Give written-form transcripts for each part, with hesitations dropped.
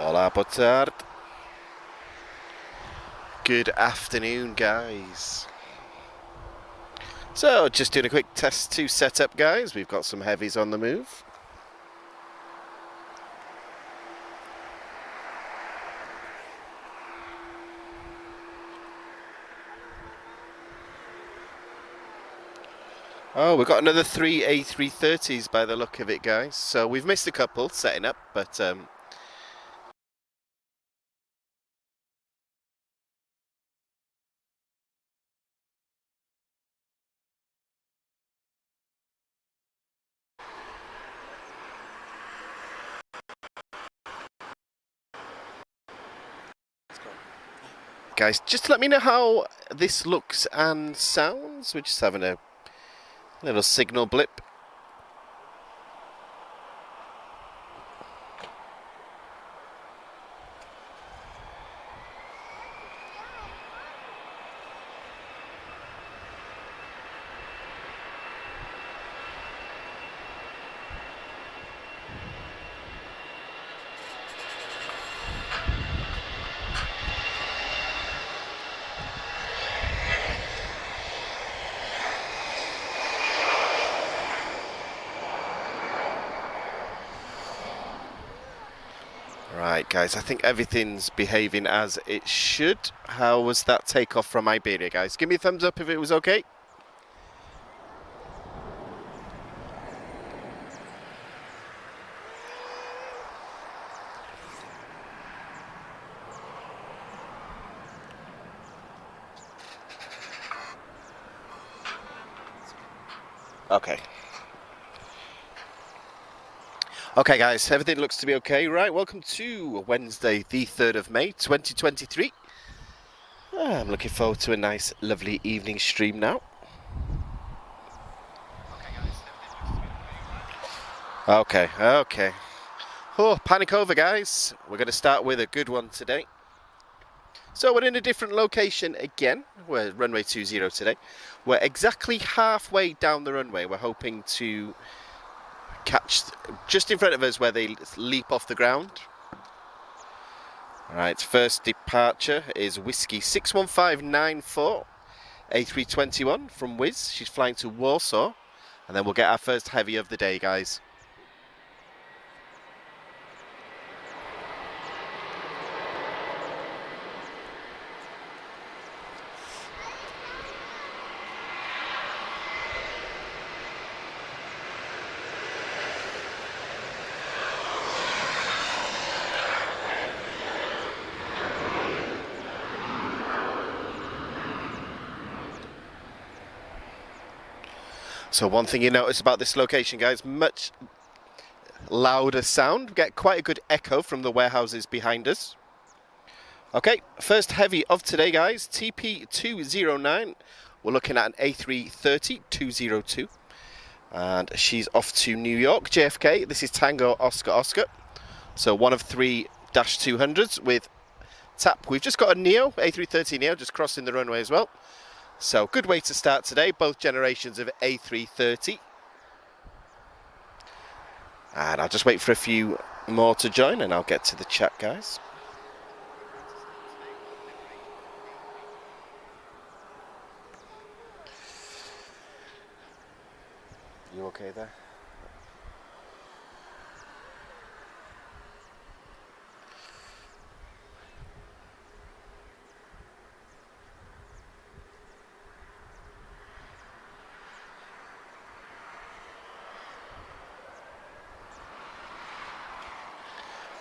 Hola, boa tarde. Good afternoon, guys. So, just doing a quick test to set up, guys. We've got some heavies on the move. Oh, we've got another 3 A330s by the look of it, guys. So we've missed a couple setting up, but guys, just let me know how this looks and sounds. We're just having a little signal blip. Right, guys, I think everything's behaving as it should. How was that takeoff from Iberia, guys? Give me a thumbs up if it was okay. Okay. Okay, guys, everything looks to be okay. Right, welcome to Wednesday, the 3rd of May, 2023. I'm looking forward to a nice, lovely evening stream now. Okay. Oh, panic over, guys. We're going to start with a good one today. So we're in a different location again. We're runway 20 today. We're exactly halfway down the runway. We're hoping to catch just in front of us where they leap off the ground. Alright, first departure is Whiskey 61594 A321 from Wiz. She's flying to Warsaw, and then we'll get our first heavy of the day, guys. So one thing you notice about this location, guys, much louder sound. We get quite a good echo from the warehouses behind us. Okay, first heavy of today, guys, TP209. We're looking at an A330-202. And she's off to New York, JFK. This is Tango Oscar Oscar. So one of 3 -200s with TAP. We've just got a Neo, A330 Neo, just crossing the runway as well. So good way to start today, both generations of A330. And I'll just wait for a few more to join and I'll get to the chat, guys. You okay there?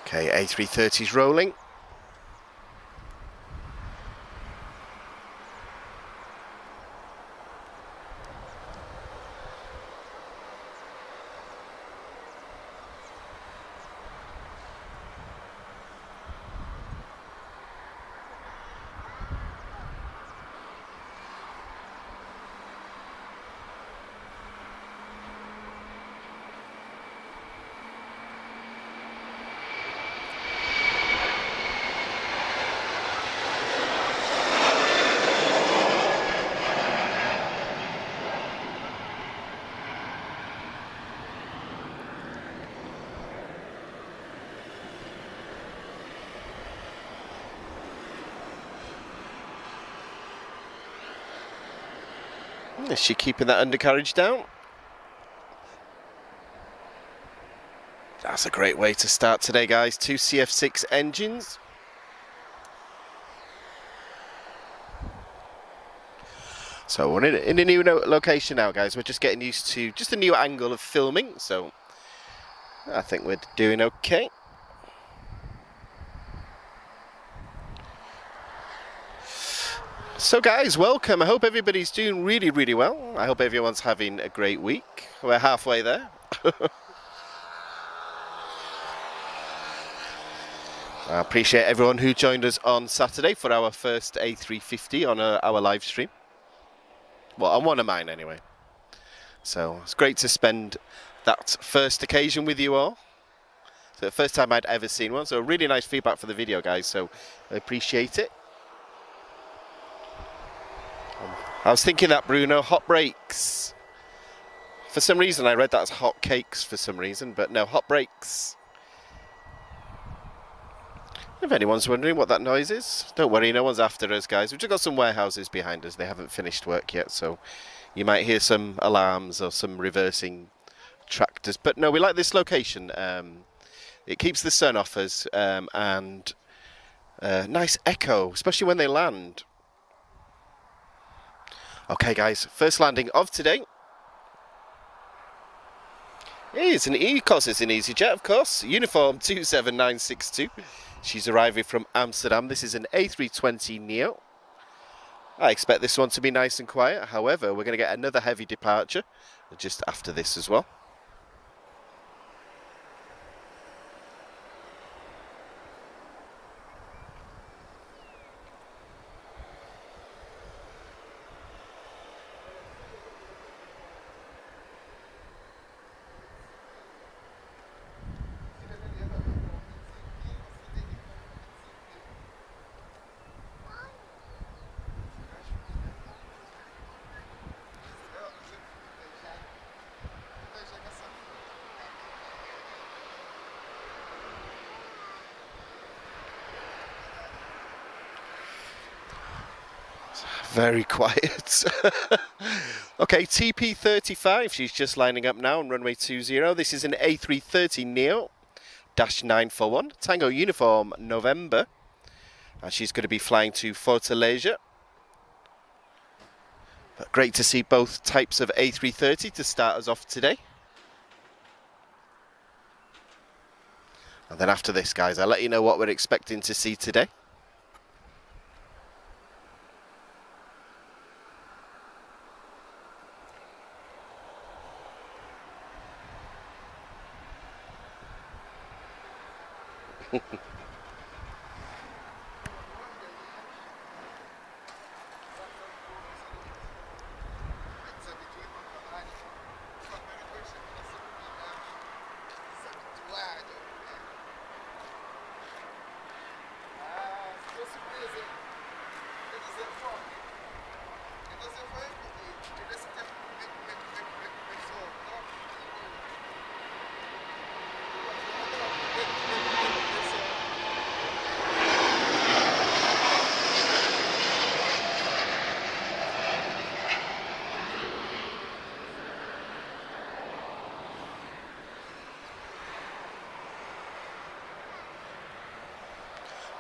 Okay, A330's rolling. Is she keeping that undercarriage down? That's a great way to start today, guys. 2 CF6 engines. So we're in a new location now, guys. We're just getting used to just a new angle of filming, so I think we're doing okay. So guys, welcome. I hope everybody's doing really, really well. I hope everyone's having a great week. We're halfway there. I appreciate everyone who joined us on Saturday for our first A350 on our live stream. Well, on one of mine anyway. So it's great to spend that first occasion with you all. So the first time I'd ever seen one. So really nice feedback for the video, guys. So I appreciate it. I was thinking that, Bruno, hot breaks. For some reason I read that as hot cakes for some reason, but no, hot breaks. If anyone's wondering what that noise is, don't worry, no one's after us, guys. We've just got some warehouses behind us. They haven't finished work yet, so you might hear some alarms or some reversing tractors. But no, we like this location. It keeps the sun off us, and nice echo, especially when they land. Okay, guys, first landing of today. It's an E-Cos, it's an EasyJet, of course. Uniform 27962. She's arriving from Amsterdam. This is an A320neo. I expect this one to be nice and quiet. However, we're going to get another heavy departure just after this as well. Very quiet. Okay, TP35, she's just lining up now on runway 20. This is an A330neo, -941, Tango Uniform November. And she's going to be flying to Fortaleza. But great to see both types of A330 to start us off today. And then after this, guys, I'll let you know what we're expecting to see today.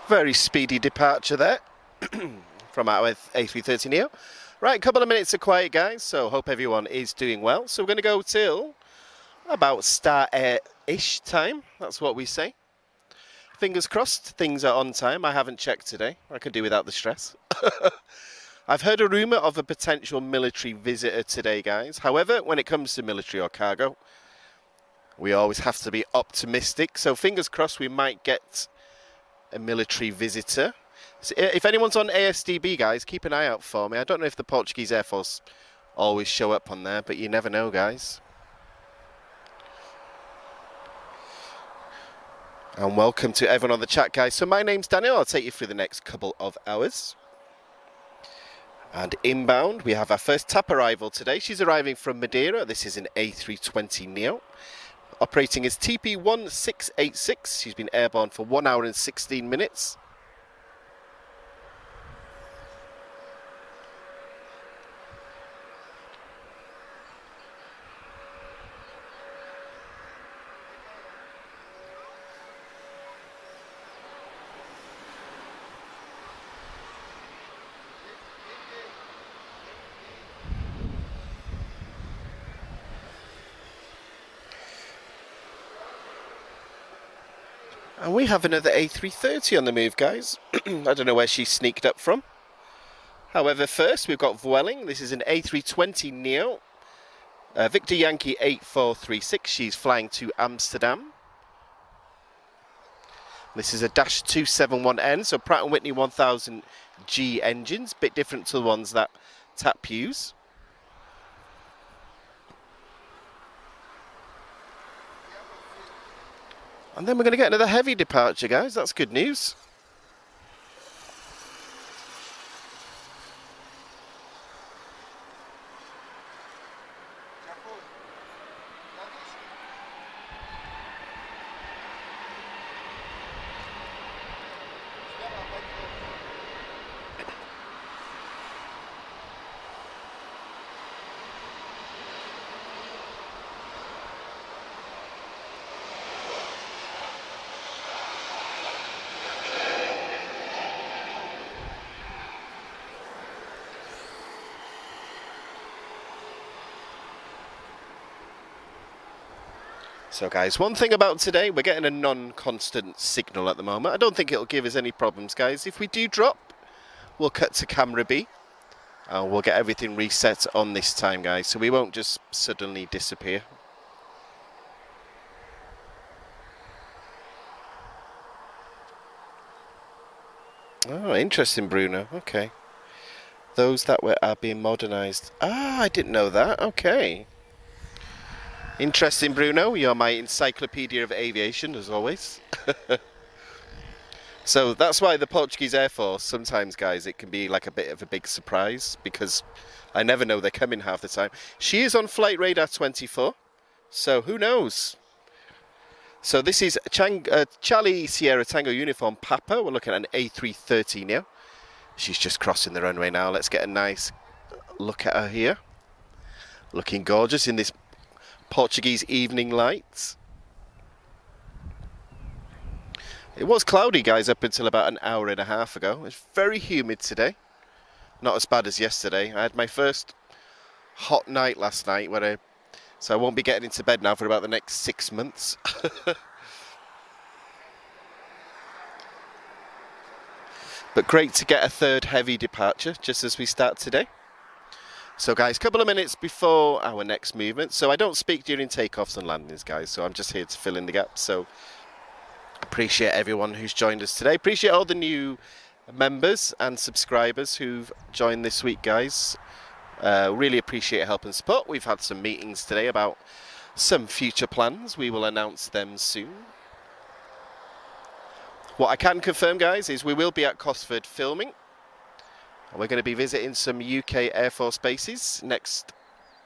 Very speedy departure there from our A330neo. Right, a couple of minutes of quiet, guys, so hope everyone is doing well. So we're going to go till about start air-ish time, that's what we say. Fingers crossed, things are on time. I haven't checked today. I could do without the stress. I've heard a rumour of a potential military visitor today, guys. However, when it comes to military or cargo, we always have to be optimistic. So fingers crossed we might get a military visitor. So if anyone's on ASDB, guys, keep an eye out for me. I don't know if the Portuguese Air Force always show up on there, but you never know, guys. And welcome to everyone on the chat, guys. So my name's Daniel. I'll take you through the next couple of hours. And inbound, we have our first TAP arrival today. She's arriving from Madeira. This is an A320neo. Operating as TP1686. She's been airborne for 1 hour and 16 minutes. And we have another A330 on the move, guys. I don't know where she sneaked up from. However, first we've got Vueling. This is an A320neo. Victor Yankee 8436. She's flying to Amsterdam. This is a Dash 271N, so Pratt & Whitney 1000G engines. Bit different to the ones that TAP use. And then we're going to get another heavy departure, guys. That's good news. So guys, one thing about today, we're getting a non-constant signal at the moment. I don't think it'll give us any problems, guys. If we do drop, we'll cut to camera B. And we'll get everything reset on this time, guys. So we won't just suddenly disappear. Oh, interesting, Bruno. Okay. Those that are being modernised. Ah, I didn't know that. Okay. Interesting, Bruno. You're my encyclopedia of aviation, as always. So that's why the Portuguese Air Force, sometimes, guys, it can be like a bit of a big surprise, because I never know they're coming half the time. She is on Flight Radar 24, so who knows? So this is Charlie Sierra Tango Uniform Papa. We're looking at an A330 now. She's just crossing the runway now. Let's get a nice look at her here. Looking gorgeous in this Portuguese evening lights. It was cloudy, guys, up until about an hour and a half ago. It's very humid today. Not as bad as yesterday. I had my first hot night last night, so I won't be getting into bed now for about the next 6 months. But great to get a third heavy departure just as we start today. So guys, a couple of minutes before our next movement. So I don't speak during takeoffs and landings, guys, so I'm just here to fill in the gaps. So appreciate everyone who's joined us today. Appreciate all the new members and subscribers who've joined this week, guys. Really appreciate help and support. We've had some meetings today about some future plans. We will announce them soon. What I can confirm, guys, is we will be at Cosford filming. We're going to be visiting some UK Air Force bases next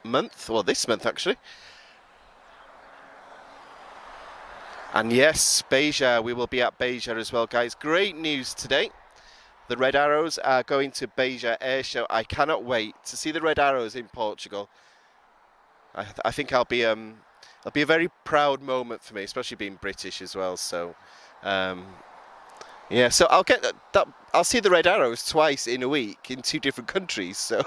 month, or this month actually. And yes, Beja, we will be at Beja as well, guys. Great news today. The Red Arrows are going to Beja Air Show. I cannot wait to see the Red Arrows in Portugal. I think it'll be a very proud moment for me, especially being British as well. So, yeah, so I'll get that. I'll see the Red Arrows twice in a week in 2 different countries. So,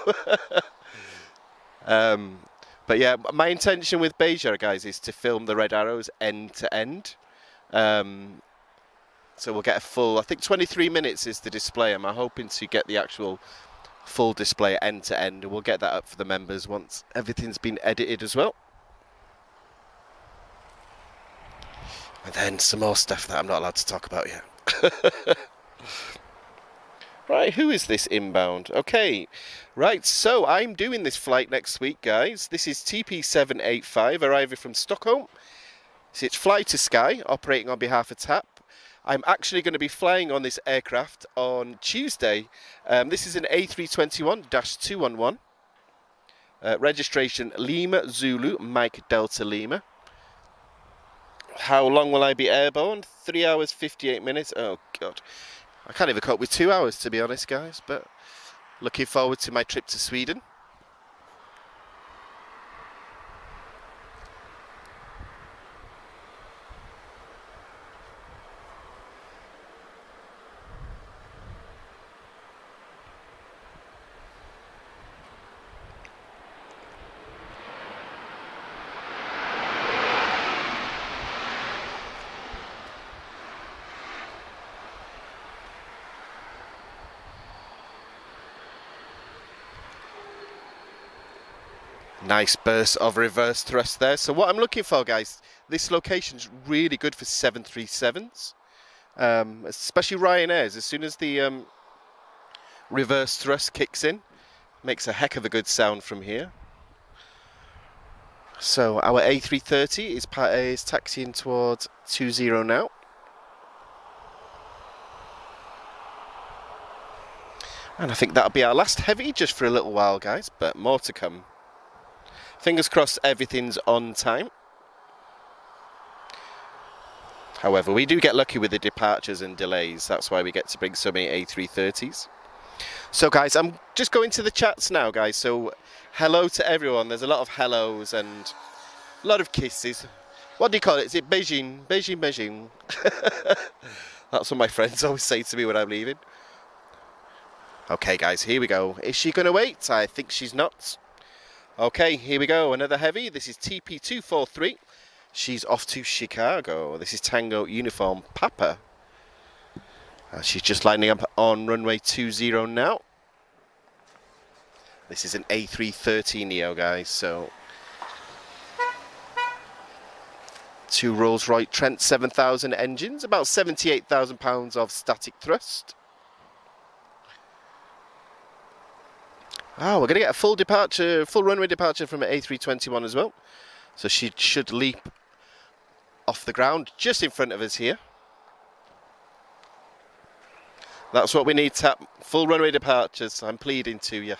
but yeah, my intention with Beja, guys, is to film the Red Arrows end to end. So we'll get a full, I think 23 minutes is the display. I'm hoping to get the actual full display end to end, and we'll get that up for the members once everything's been edited as well. And then some more stuff that I'm not allowed to talk about yet. Right, who is this inbound? Okay, right, so I'm doing this flight next week, guys. This is TP785 arriving from Stockholm. So it's Fly to Sky, operating on behalf of TAP. I'm actually going to be flying on this aircraft on Tuesday. This is an A321-211. Registration Lima Zulu Mike Delta Lima. How long will I be airborne? 3 hours, 58 minutes. Oh, God. I can't even cope with 2 hours, to be honest, guys. But looking forward to my trip to Sweden. Nice burst of reverse thrust there. So what I'm looking for, guys, this location's really good for 737s, especially Ryanair's. As soon as the reverse thrust kicks in, makes a heck of a good sound from here. So our A330 is taxiing towards 20 now. And I think that'll be our last heavy just for a little while, guys, but more to come. Fingers crossed everything's on time. However, we do get lucky with the departures and delays. That's why we get to bring so many A330s. So, guys, I'm just going to the chats now, guys. So, hello to everyone. There's a lot of hellos and a lot of kisses. What do you call it? Is it Beijing? Beijing, Beijing. That's what my friends always say to me when I'm leaving. Okay, guys, here we go. Is she going to wait? I think she's not. Okay, here we go. Another heavy. This is TP243. She's off to Chicago. This is Tango Uniform Papa. She's just lining up on runway 20 now. This is an A330 Neo, guys. So, 2 Rolls-Royce Trent 7000 engines, about 78,000 pounds of static thrust. Oh, we're going to get a full runway departure from an A321 as well. So she should leap off the ground just in front of us here. That's what we need, Tap. Full runway departures. I'm pleading to you.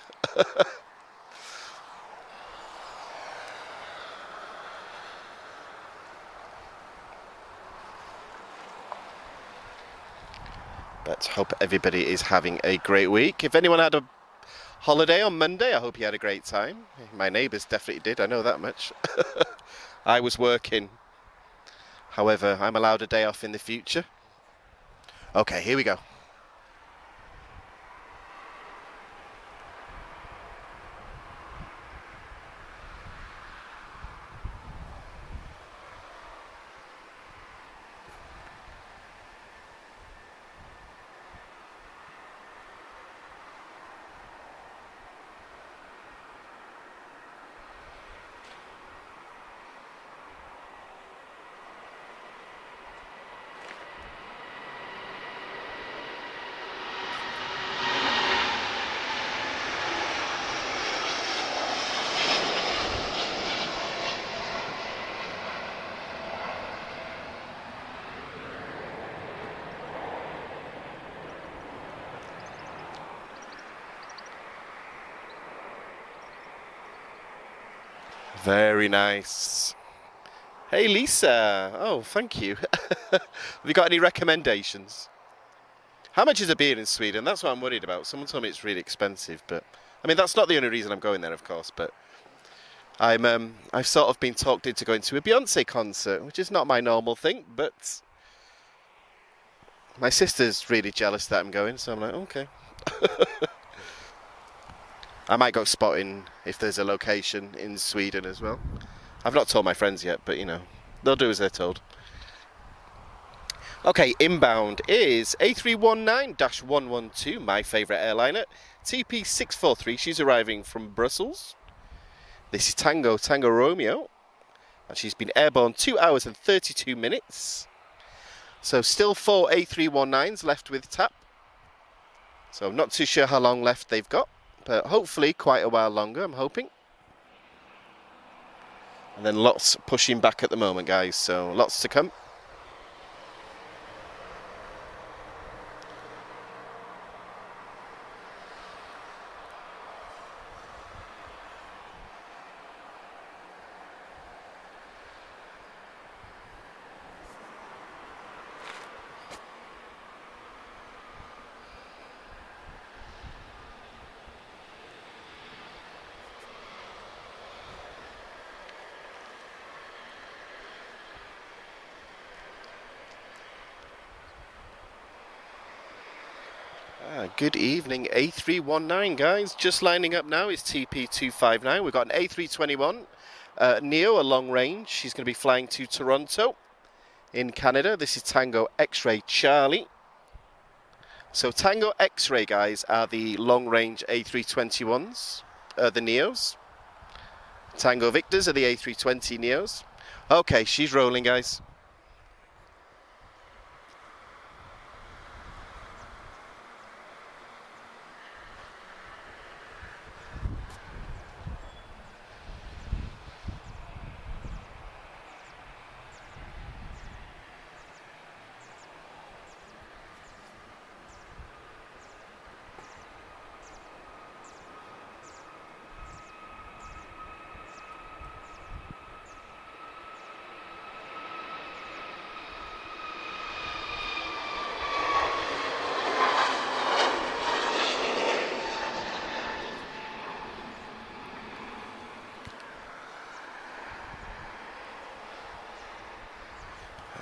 But hope everybody is having a great week. If anyone had a holiday on Monday, I hope you had a great time. My neighbours definitely did, I know that much. I was working. However, I'm allowed a day off in the future. Okay, here we go. Very nice. Hey Lisa, oh thank you. Have you got any recommendations? How much is a beer in Sweden? That's what I'm worried about. Someone told me it's really expensive, but I mean that's not the only reason I'm going there, of course. But I've sort of been talked into going to a Beyonce concert, which is not my normal thing. But my sister's really jealous that I'm going, so I'm like, okay. I might go spotting if there's a location in Sweden as well. I've not told my friends yet, but you know, they'll do as they're told. Okay, inbound is A319-112, my favourite airliner. TP643, she's arriving from Brussels. This is Tango Romeo. And she's been airborne 2 hours and 32 minutes. So still 4 A319s left with TAP. So I'm not too sure how long left they've got, but hopefully quite a while longer, I'm hoping. And then lots pushing back at the moment, guys, so lots to come. Good evening, A319 guys. Just lining up now is TP259. We've got an A321 Neo, a long range. She's going to be flying to Toronto in Canada. This is Tango X-Ray Charlie. So Tango X-Ray guys are the long range A321s, the Neos. Tango Victors are the A320 Neos. Okay, she's rolling, guys.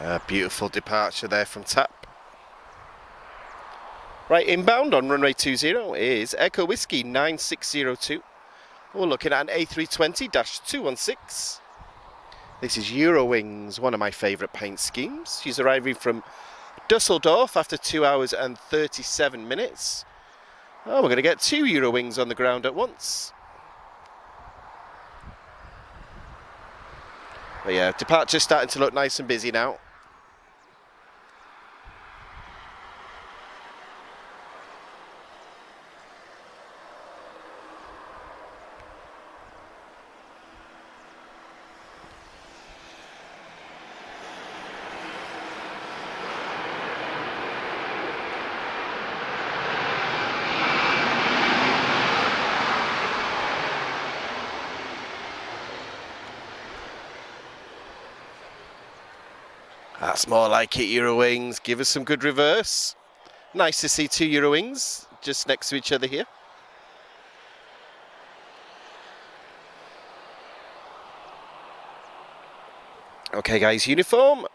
A beautiful departure there from TAP. Right, inbound on runway 20 is Echo Whiskey 9602. We're looking at an A320-216. This is Eurowings, one of my favourite paint schemes. She's arriving from Dusseldorf after 2 hours and 37 minutes. Oh, we're going to get 2 Eurowings on the ground at once. But yeah, departure's starting to look nice and busy now. That's more like it, Eurowings. Give us some good reverse. Nice to see 2 Eurowings just next to each other here. Okay, guys, uniform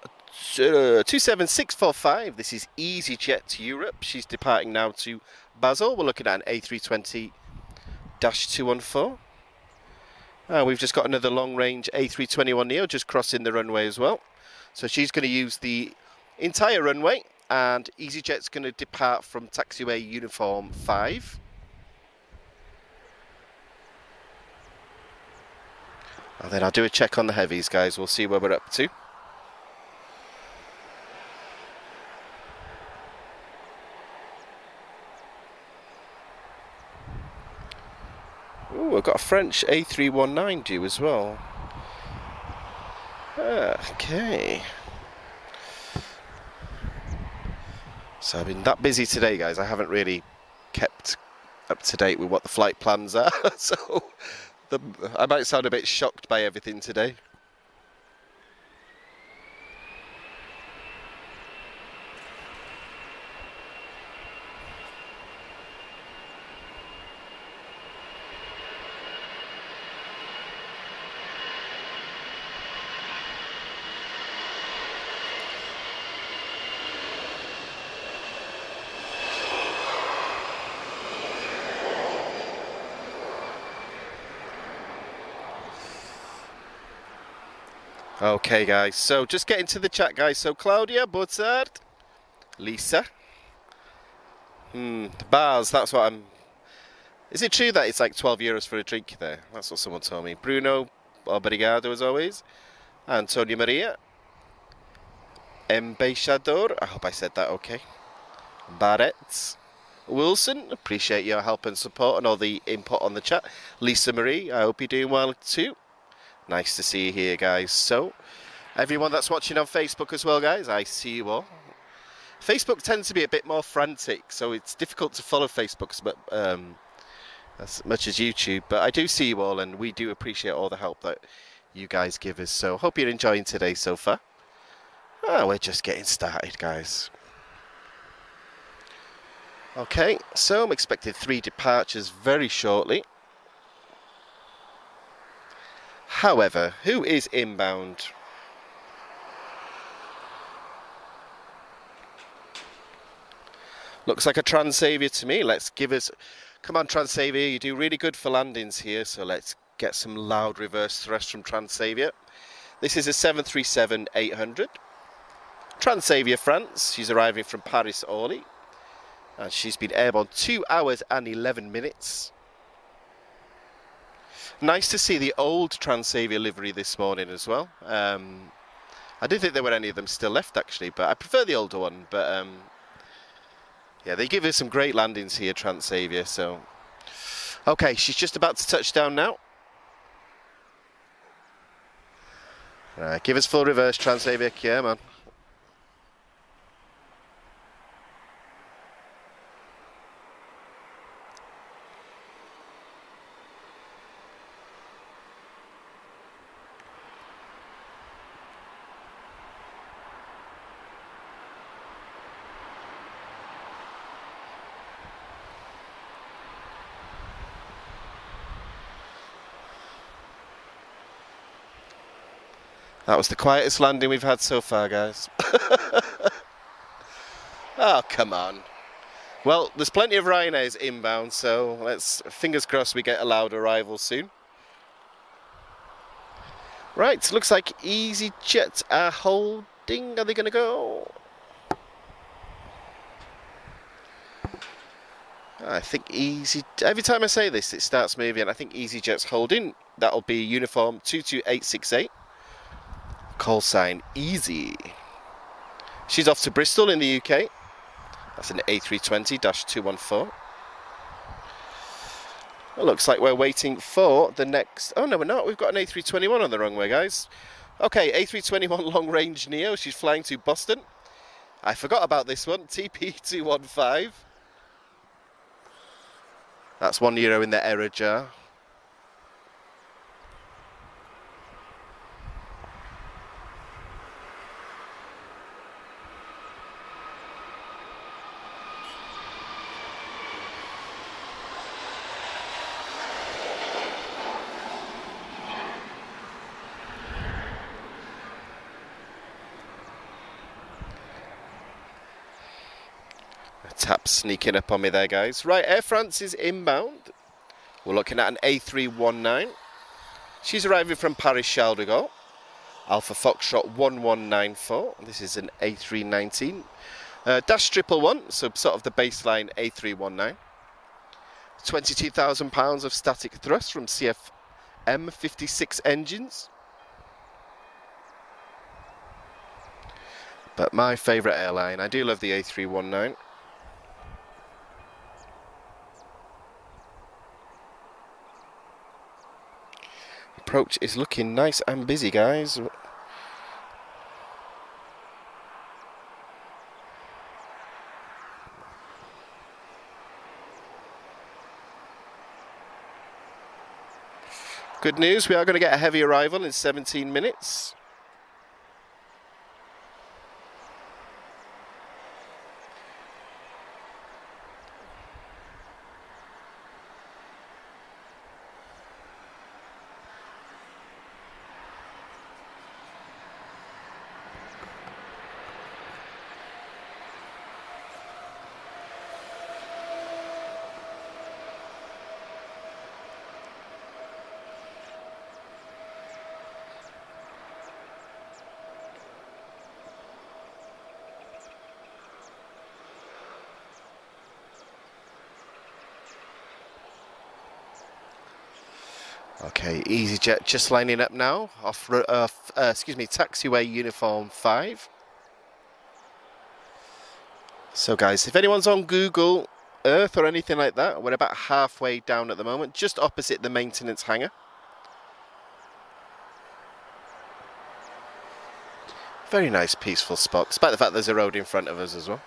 27645. This is EasyJet to Europe. She's departing now to Basel. We're looking at an A320-214. We've just got another long-range A321neo just crossing the runway as well. So she's going to use the entire runway, and EasyJet's going to depart from taxiway uniform 5. And then I'll do a check on the heavies, guys. We'll see where we're up to. Ooh, I've got a French A319 due as well. Okay. So I've been that busy today, guys. I haven't really kept up to date with what the flight plans are. So I might sound a bit shocked by everything today. Okay, guys, so just get into the chat, guys. So Claudia, Butzard, Lisa, the bars, that's what I'm... Is it true that it's like 12 euros for a drink there? That's what someone told me. Bruno, obrigado as always. Antonio Maria, Embaixador, I hope I said that okay. Barrett, Wilson, appreciate your help and support and all the input on the chat. Lisa Marie, I hope you're doing well too. Nice to see you here, guys. So, everyone that's watching on Facebook as well, guys, I see you all. Facebook tends to be a bit more frantic, so it's difficult to follow Facebook as much as YouTube. But I do see you all, and we do appreciate all the help that you guys give us. So, hope you're enjoying today so far. We're just getting started, guys. Okay, so I'm expecting 3 departures very shortly. However, who is inbound? Looks like a Transavia to me. Let's give us... Come on, Transavia, you do really good for landings here, so let's get some loud reverse thrust from Transavia. This is a 737-800. Transavia France, she's arriving from Paris Orly. And she's been airborne 2 hours and 11 minutes. Nice to see the old Transavia livery this morning as well. I didn't think there were any of them still left actually, but I prefer the older one. But yeah, they give us some great landings here, Transavia. So, okay, she's just about to touch down now. Right, give us full reverse, Transavia. Yeah, man. That was the quietest landing we've had so far, guys. Oh, come on. Well, there's plenty of Ryanairs inbound, so let's fingers crossed we get a loud arrival soon. Right, looks like EasyJet are holding. Are they going to go? I think every time I say this, it starts moving. I think EasyJet's holding. That'll be uniform 22868. Call sign Easy. She's off to Bristol in the UK. That's an A320-214. It looks like we're waiting for the next... Oh, no, we're not. We've got an A321 on the wrong way, guys. Okay, A321 long range Neo. She's flying to Boston. I forgot about this one. TP215. That's €1 in the error jar. Tap sneaking up on me there, guys. Right, Air France is inbound. We're looking at an A319. She's arriving from Paris Charles de Gaulle. Alpha Foxtrot 1194. This is an A319. Dash 111, so sort of the baseline A319. £22,000 of static thrust from CFM 56 engines. But my favourite airline, I do love the A319. Approach is looking nice and busy, guys. Good news, we are going to get a heavy arrival in 17 minutes. Okay, EasyJet just lining up now, taxiway uniform 5. So guys, if anyone's on Google Earth or anything like that, we're about halfway down at the moment, just opposite the maintenance hangar. Very nice, peaceful spot, despite the fact there's a road in front of us as well.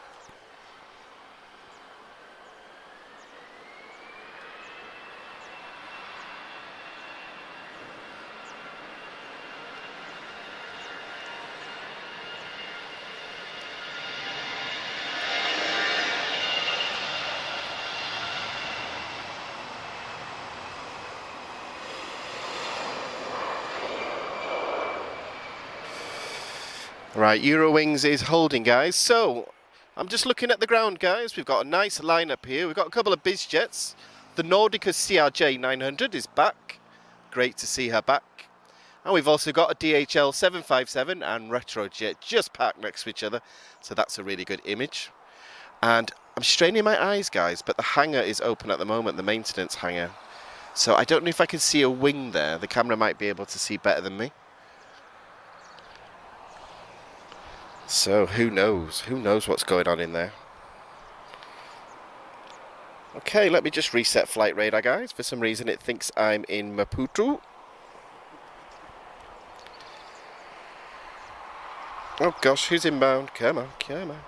Right, Eurowings is holding, guys. So, I'm just looking at the ground, guys. We've got a nice lineup here. We've got a couple of biz jets. The Nordica CRJ 900 is back. Great to see her back. And we've also got a DHL 757 and Retrojet just packed next to each other. So that's a really good image. And I'm straining my eyes, guys, but the hangar is open at the moment, the maintenance hangar. So I don't know if I can see a wing there. The camera might be able to see better than me. So who knows? Who knows what's going on in there? Okay, let me just reset flight radar, guys. For some reason it thinks I'm in Maputo. Oh gosh, who's inbound? Come on, come on.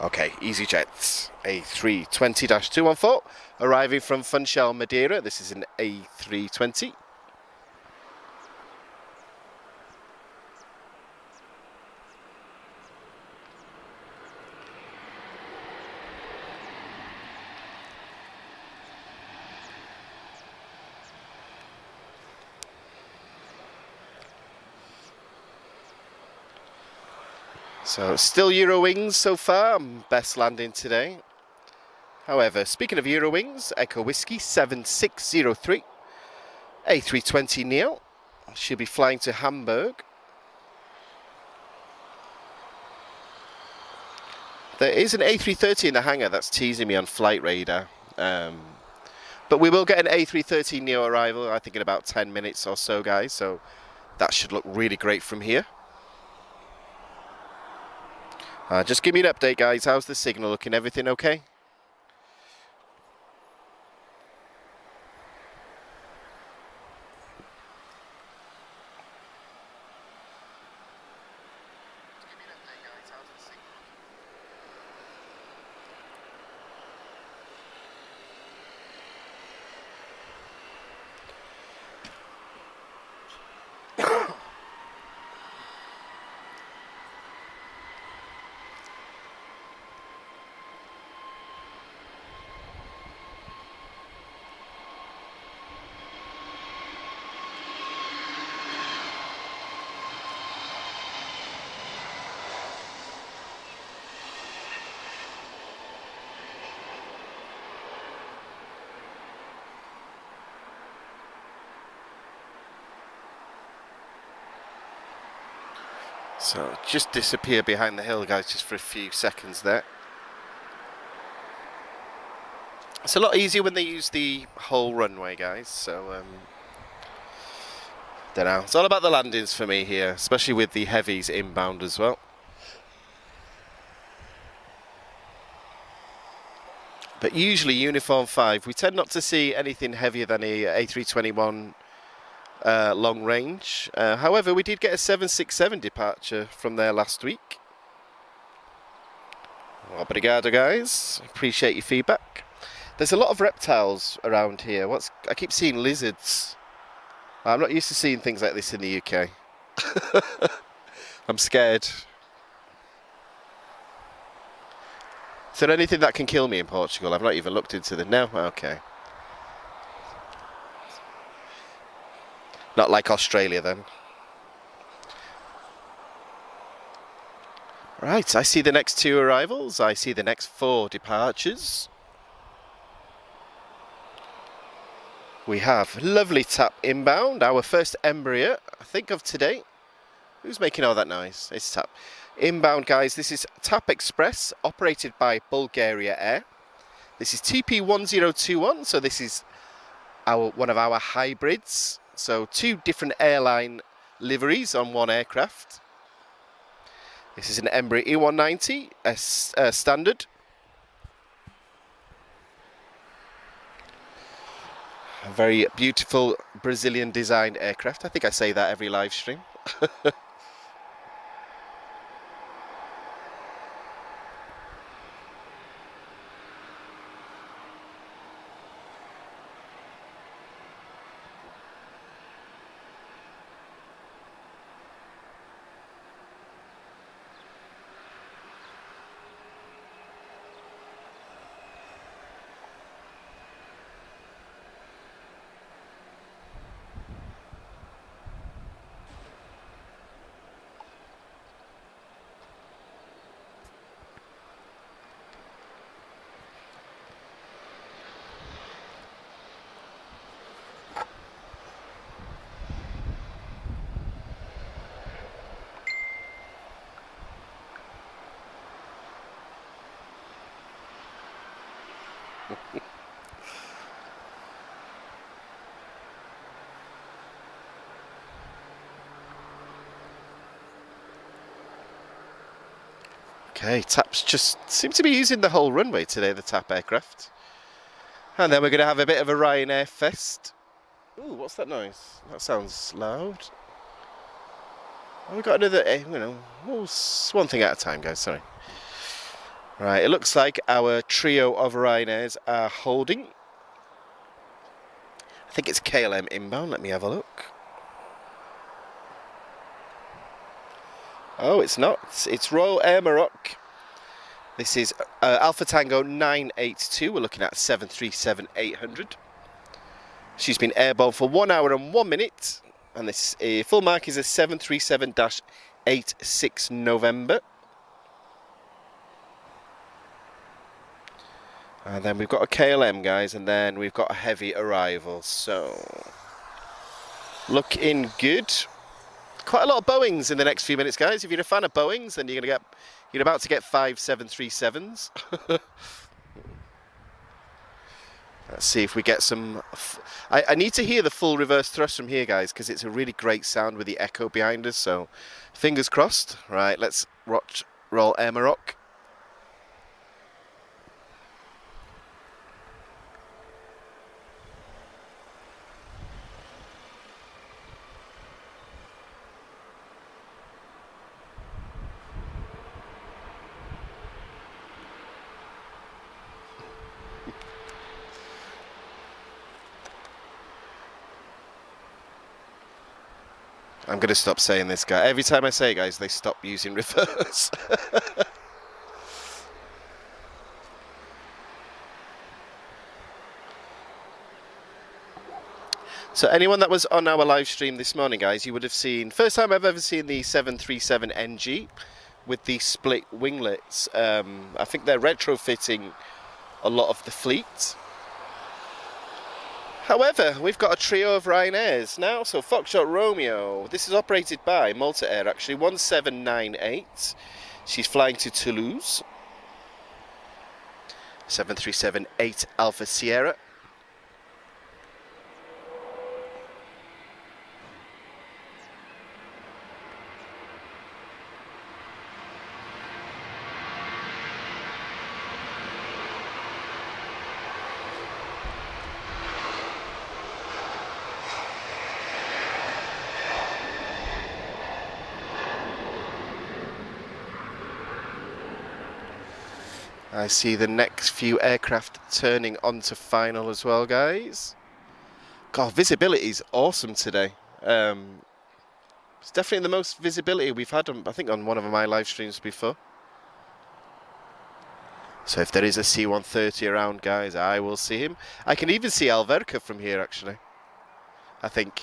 Okay, EasyJets, A320-214, arriving from Funchal, Madeira. This is an A320. So still Eurowings so far, best landing today. However, speaking of Eurowings, Echo Whiskey 7603, A320 Neo, she'll be flying to Hamburg. There is an A330 in the hangar that's teasing me on flight radar. But we will get an A330 Neo arrival, I think in about 10 minutes or so, guys, so that should look really great from here. Just give me an update, guys. How's the signal looking? Everything okay? So just disappear behind the hill, guys, just for a few seconds there. It's a lot easier when they use the whole runway, guys, so don't know. It's all about the landings for me here, especially with the heavies inbound as well. But usually Uniform 5, we tend not to see anything heavier than a A321 long range. However, we did get a 767 departure from there last week. Obrigado, guys. Appreciate your feedback. There's a lot of reptiles around here. I keep seeing lizards. I'm not used to seeing things like this in the UK. I'm scared. Is there anything that can kill me in Portugal? I've not even looked into the... No? Okay. Not like Australia then. Right, I see the next 2 arrivals. I see the next 4 departures. We have lovely TAP inbound, our first Embraer, I think, of today. Who's making all that noise? It's TAP. Inbound, guys, this is TAP Express, operated by Bulgaria Air. This is TP1021, so this is one of our hybrids. So 2 different airline liveries on one aircraft. This is an Embraer E190 standard. A very beautiful Brazilian designed aircraft. I think I say that every live stream. Okay, TAP's just seem to be using the whole runway today, the TAP aircraft. And then we're going to have a bit of a Ryanair fest. Ooh, what's that noise? That sounds loud. Oh, we've got another, one thing at a time, guys, sorry. Right, it looks like our trio of Ryanairs are holding. I think it's KLM inbound, let me have a look. Oh, it's not. It's Royal Air Maroc. This is Alpha Tango 982. We're looking at 737-800. She's been airborne for 1 hour and 1 minute. And this full mark is a 737-86 November. And then we've got a KLM, guys, and then we've got a heavy arrival. So, looking good. Quite a lot of Boeings in the next few minutes, guys. If you're a fan of Boeings, then you're about to get 5 737s. Let's see if we get some. I need to hear the full reverse thrust from here, guys, because it's a really great sound with the echo behind us. So, fingers crossed. Right, let's roll Air Maroc. I'm going to stop saying this, guy. Every time I say it, guys, they stop using reverse. So anyone that was on our live stream this morning, guys, you would have seen, first time I've ever seen the 737NG with the split winglets. I think they're retrofitting a lot of the fleet. However, we've got a trio of Ryanairs now. So Foxtrot Romeo, this is operated by Malta Air actually, 1798. She's flying to Toulouse. 737-8 Alpha Sierra. I see the next few aircraft turning onto final as well, guys. God, visibility is awesome today. It's definitely the most visibility we've had, I think, on one of my live streams before. So if there is a C-130 around, guys, I will see him. I can even see Alverca from here, actually. I think.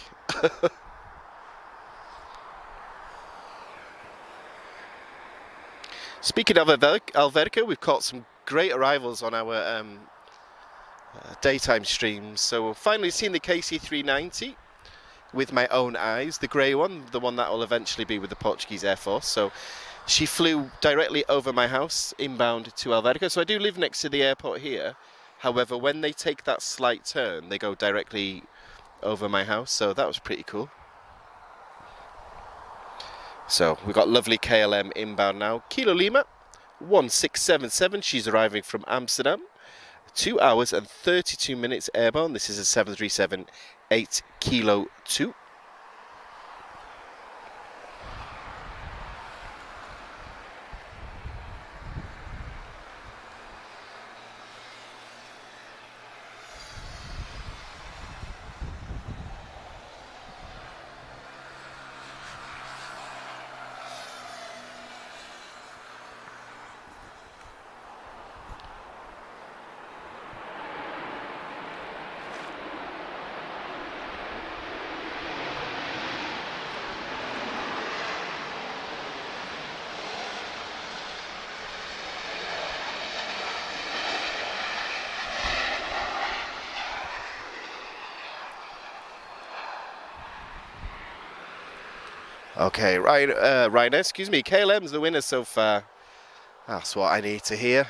Speaking of Alverca, we've caught some great arrivals on our daytime streams. So we've finally seen the KC-390 with my own eyes, the grey one, the one that will eventually be with the Portuguese Air Force. So she flew directly over my house, inbound to Alverca. So I do live next to the airport here. However, when they take that slight turn, they go directly over my house. So that was pretty cool. So we've got lovely KLM inbound now. Kilo Lima, 1677. She's arriving from Amsterdam. 2 hours and 32 minutes airborne. This is a 737-8 Kilo 2. Okay, Ryanair, excuse me, KLM's the winner so far. That's what I need to hear.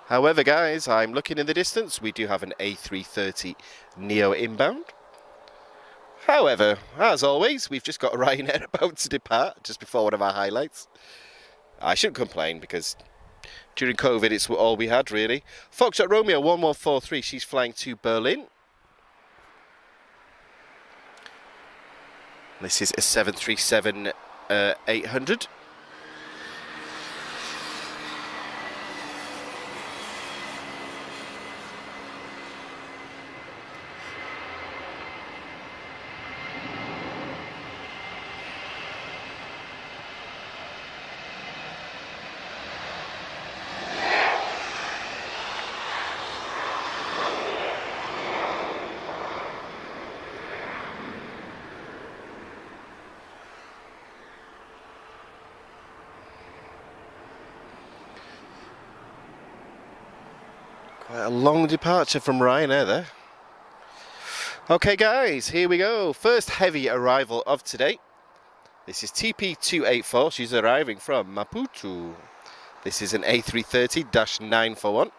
However, guys, I'm looking in the distance. We do have an A330 Neo inbound. However, as always, we've just got a Ryanair about to depart just before one of our highlights. I shouldn't complain because during COVID it's all we had really. Foxtrot Romeo 1143, she's flying to Berlin. This is a 737-800. Quite a long departure from Ryanair there. Okay guys, here we go. First heavy arrival of today. This is TP284. She's arriving from Maputo. This is an A330-941,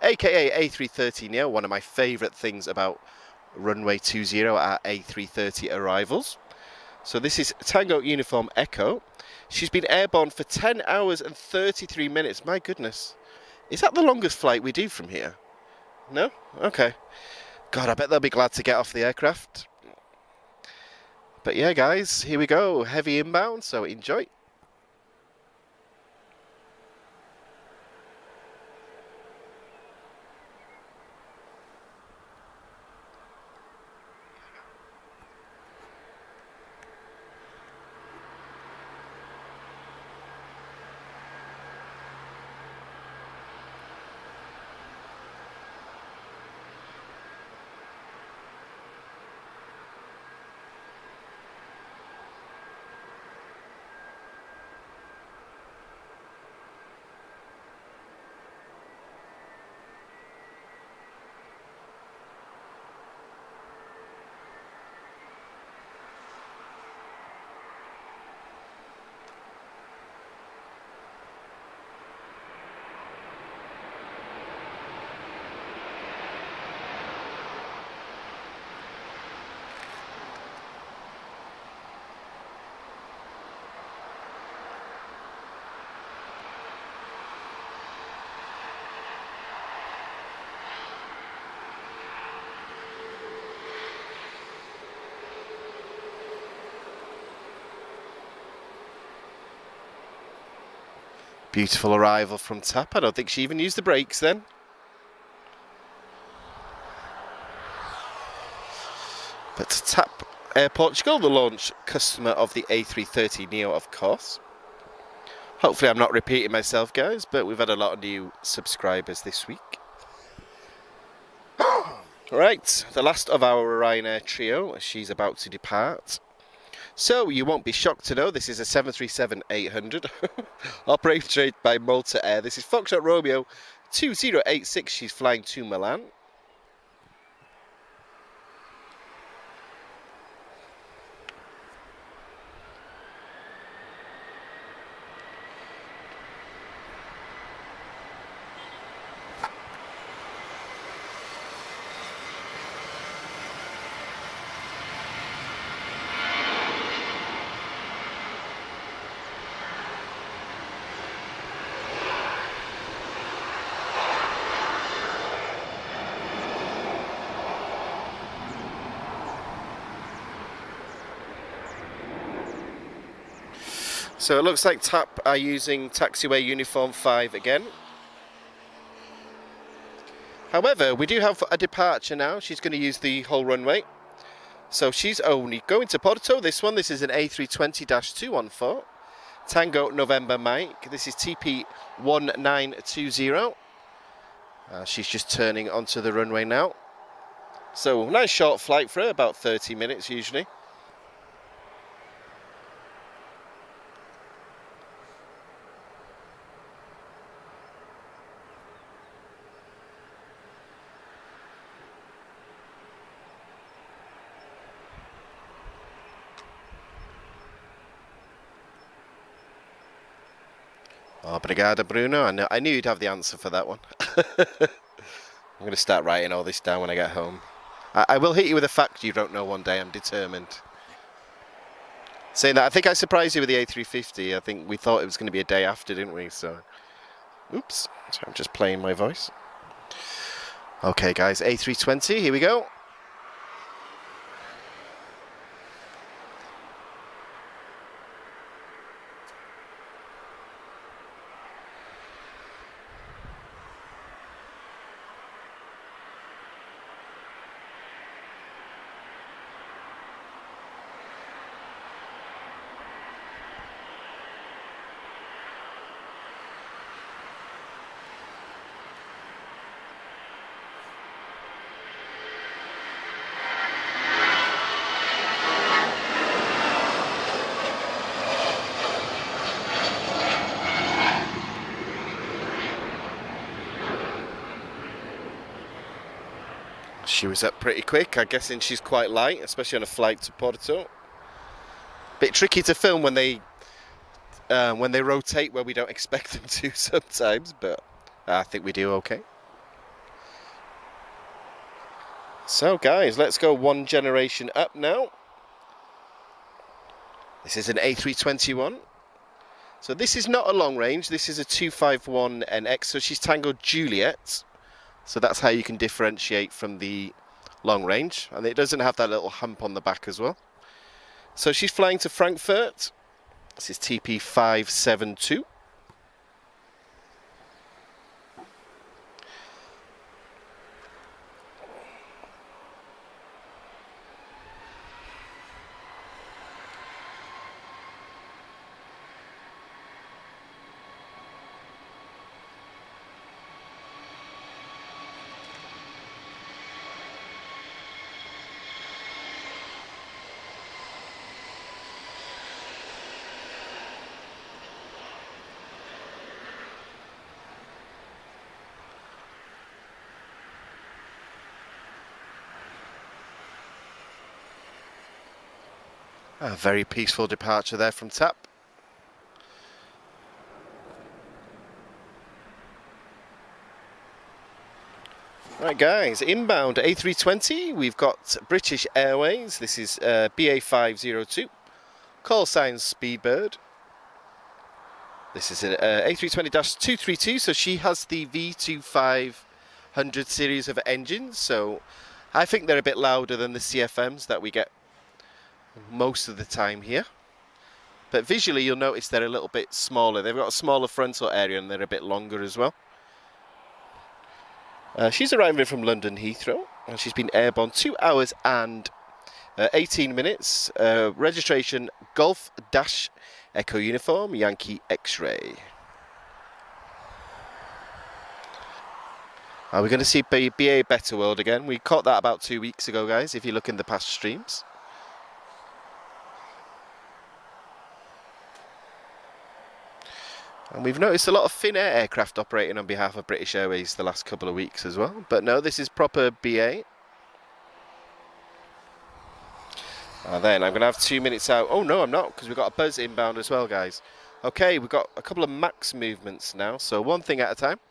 aka A330neo. One of my favourite things about runway 20 are A330 arrivals. So this is Tango Uniform Echo. She's been airborne for 10 hours and 33 minutes. My goodness. Is that the longest flight we do from here? No? Okay. God, I bet they'll be glad to get off the aircraft. But yeah, guys, here we go. Heavy inbound, so enjoy. Beautiful arrival from TAP. I don't think she even used the brakes then. But TAP Air Portugal, the launch customer of the A330neo, of course. Hopefully I'm not repeating myself, guys, but we've had a lot of new subscribers this week. Right, the last of our Ryanair trio. She's about to depart. So, you won't be shocked to know this is a 737-800 operated by Malta Air. This is Foxtrot Romeo 2086. She's flying to Milan. So it looks like TAP are using taxiway uniform 5 again. However, we do have a departure now. She's going to use the whole runway. So she's only going to Porto. This is an A320-214. Tango November Mike. This is TP1920. She's just turning onto the runway now. So nice short flight for her, about 30 minutes usually. Oh, Obrigado, Bruno. I knew you'd have the answer for that one. I'm going to start writing all this down when I get home. I will hit you with a fact you don't know one day. I'm determined. Saying that, I think I surprised you with the A350. I think we thought it was going to be a day after, didn't we? So, oops. So I'm just playing my voice. Okay, guys, A320, here we go. She was up pretty quick. I'm guessing she's quite light, especially on a flight to Porto. Bit tricky to film when they rotate where we don't expect them to sometimes, but I think we do okay. So guys, let's go one generation up now. This is an A321. So this is not a long range, this is a 251NX, so she's Tango Juliet. So that's how you can differentiate from the long range. And it doesn't have that little hump on the back as well. So she's flying to Frankfurt. This is TP572. A very peaceful departure there from TAP. Right guys, inbound A320, we've got British Airways, this is BA502, call sign Speedbird. This is an A320-232, so she has the V2500 series of engines, so I think they're a bit louder than the CFMs that we get most of the time here. But visually you'll notice they're a little bit smaller. They've got a smaller frontal area and they're a bit longer as well. She's arriving from London Heathrow and she's been airborne 2 hours and 18 minutes. Registration Golf Dash Echo Uniform Yankee X-Ray. We're going to see BA Better World again. We caught that about 2 weeks ago, guys, if you look in the past streams. And we've noticed a lot of Finnair aircraft operating on behalf of British Airways the last couple of weeks as well. But no, this is proper BA. Then I'm going to have 2 minutes out. Oh no, I'm not, because we've got a buzz inbound as well, guys. Okay, we've got a couple of max movements now, so one thing at a time.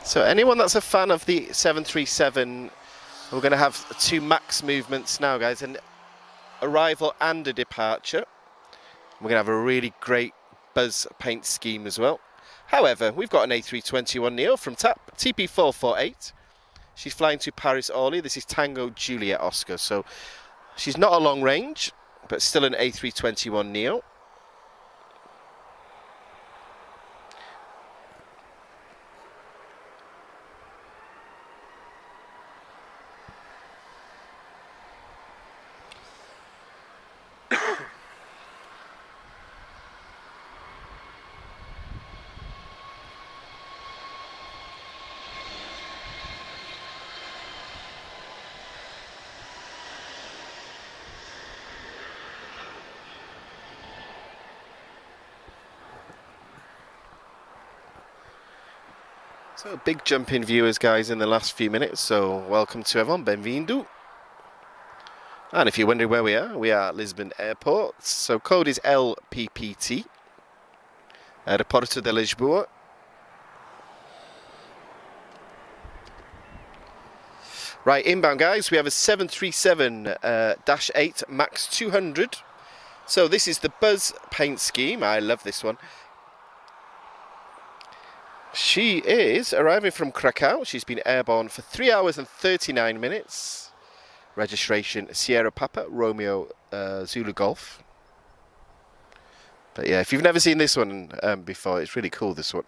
So anyone that's a fan of the 737, we're going to have 2 max movements now, guys, an arrival and a departure. We're going to have a really great buzz paint scheme as well. However, we've got an A321neo from TAP, TP448. She's flying to Paris Orly. This is Tango Juliet Oscar. So she's not a long range, but still an A321neo. So big jump in viewers, guys, in the last few minutes, so welcome to everyone, benvindo. And if you're wondering where we are at Lisbon Airport, so code is LPPT, Aeroporto de Lisboa. Right, inbound, guys, we have a 737-8 MAX 200. So this is the Buzz paint scheme. I love this one. She is arriving from Krakow. She's been airborne for 3 hours and 39 minutes. Registration Sierra Papa Romeo Zulu Golf. But yeah, if you've never seen this one before, it's really cool, this one.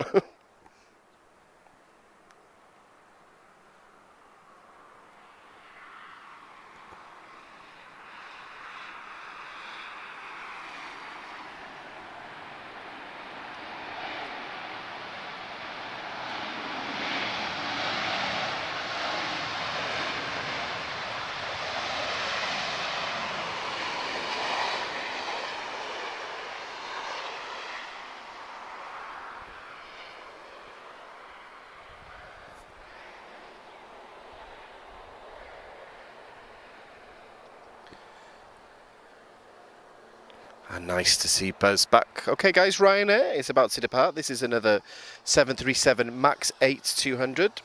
And nice to see Buzz back. Okay, guys, Ryanair is about to depart. This is another 737 MAX 8 200.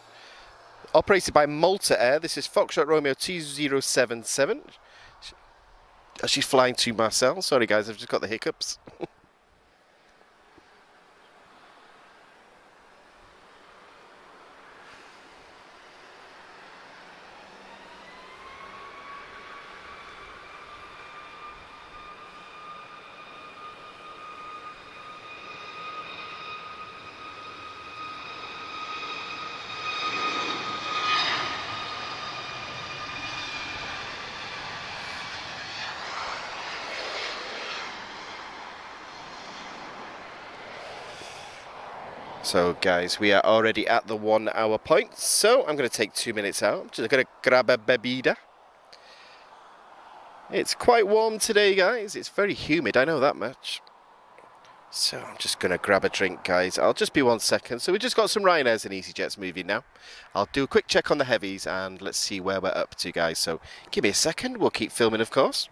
Operated by Malta Air. This is Foxtrot Romeo 2077. She's flying to Marseille. Sorry, guys, I've just got the hiccups. So guys, we are already at the 1 hour point, so I'm going to take 2 minutes out. I'm just going to grab a bebida. It's quite warm today, guys. It's very humid, I know that much. So I'm just going to grab a drink, guys. I'll just be 1 second. So we just got some Ryanairs and EasyJets moving now. I'll do a quick check on the heavies and let's see where we're up to, guys. So give me a second. We'll keep filming, of course.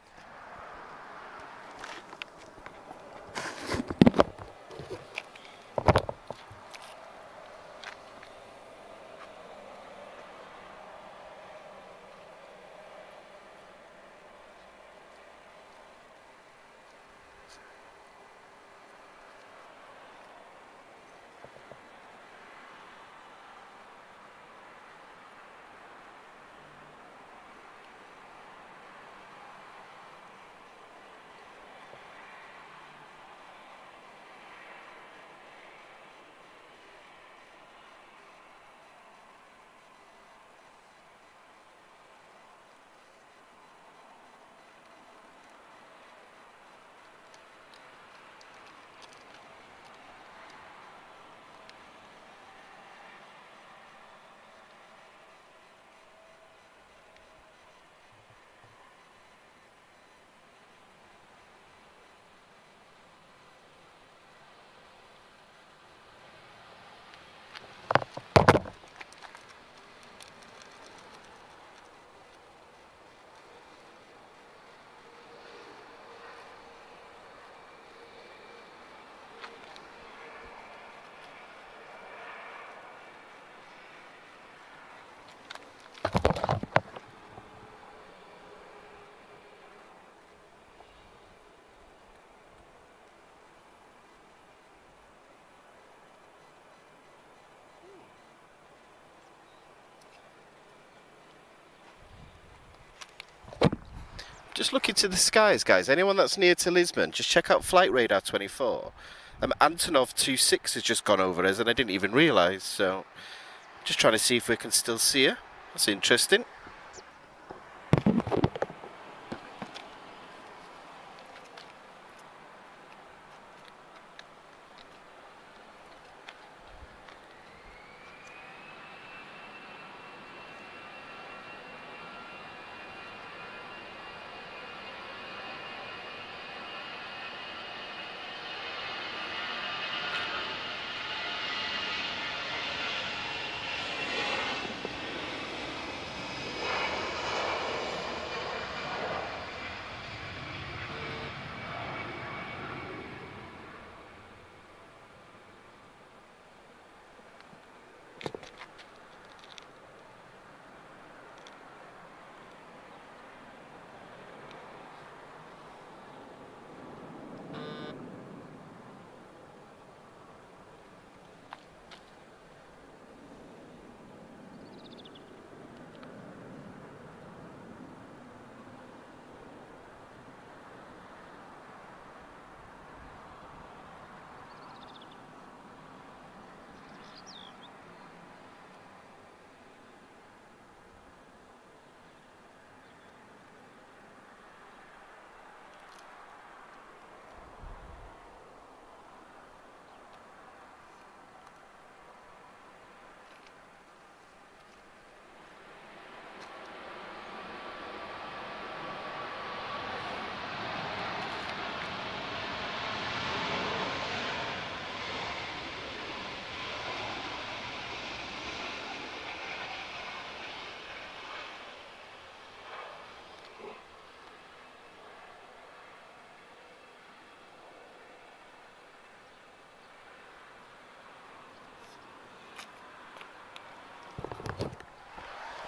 Just look into the skies, guys. Anyone that's near to Lisbon, just check out Flight Radar 24. Antonov 26 has just gone over us and I didn't even realise, so just trying to see if we can still see her. That's interesting.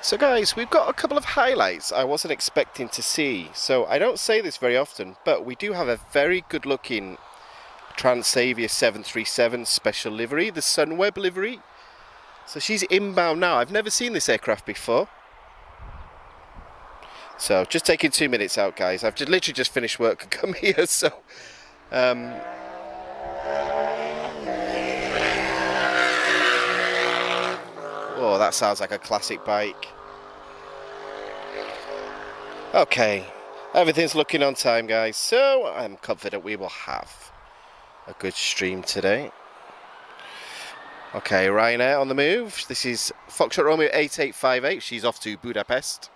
So guys, we've got a couple of highlights I wasn't expecting to see. So I don't say this very often, but we do have a very good looking Transavia 737 special livery, the Sunweb livery. So she's inbound now. I've never seen this aircraft before. So just taking 2 minutes out, guys. I've just literally just finished work and come here, so oh, that sounds like a classic bike. Okay, everything's looking on time, guys, so I'm confident we will have a good stream today. Okay, Ryanair on the move. This is Foxtrot Romeo 8858. She's off to Budapest.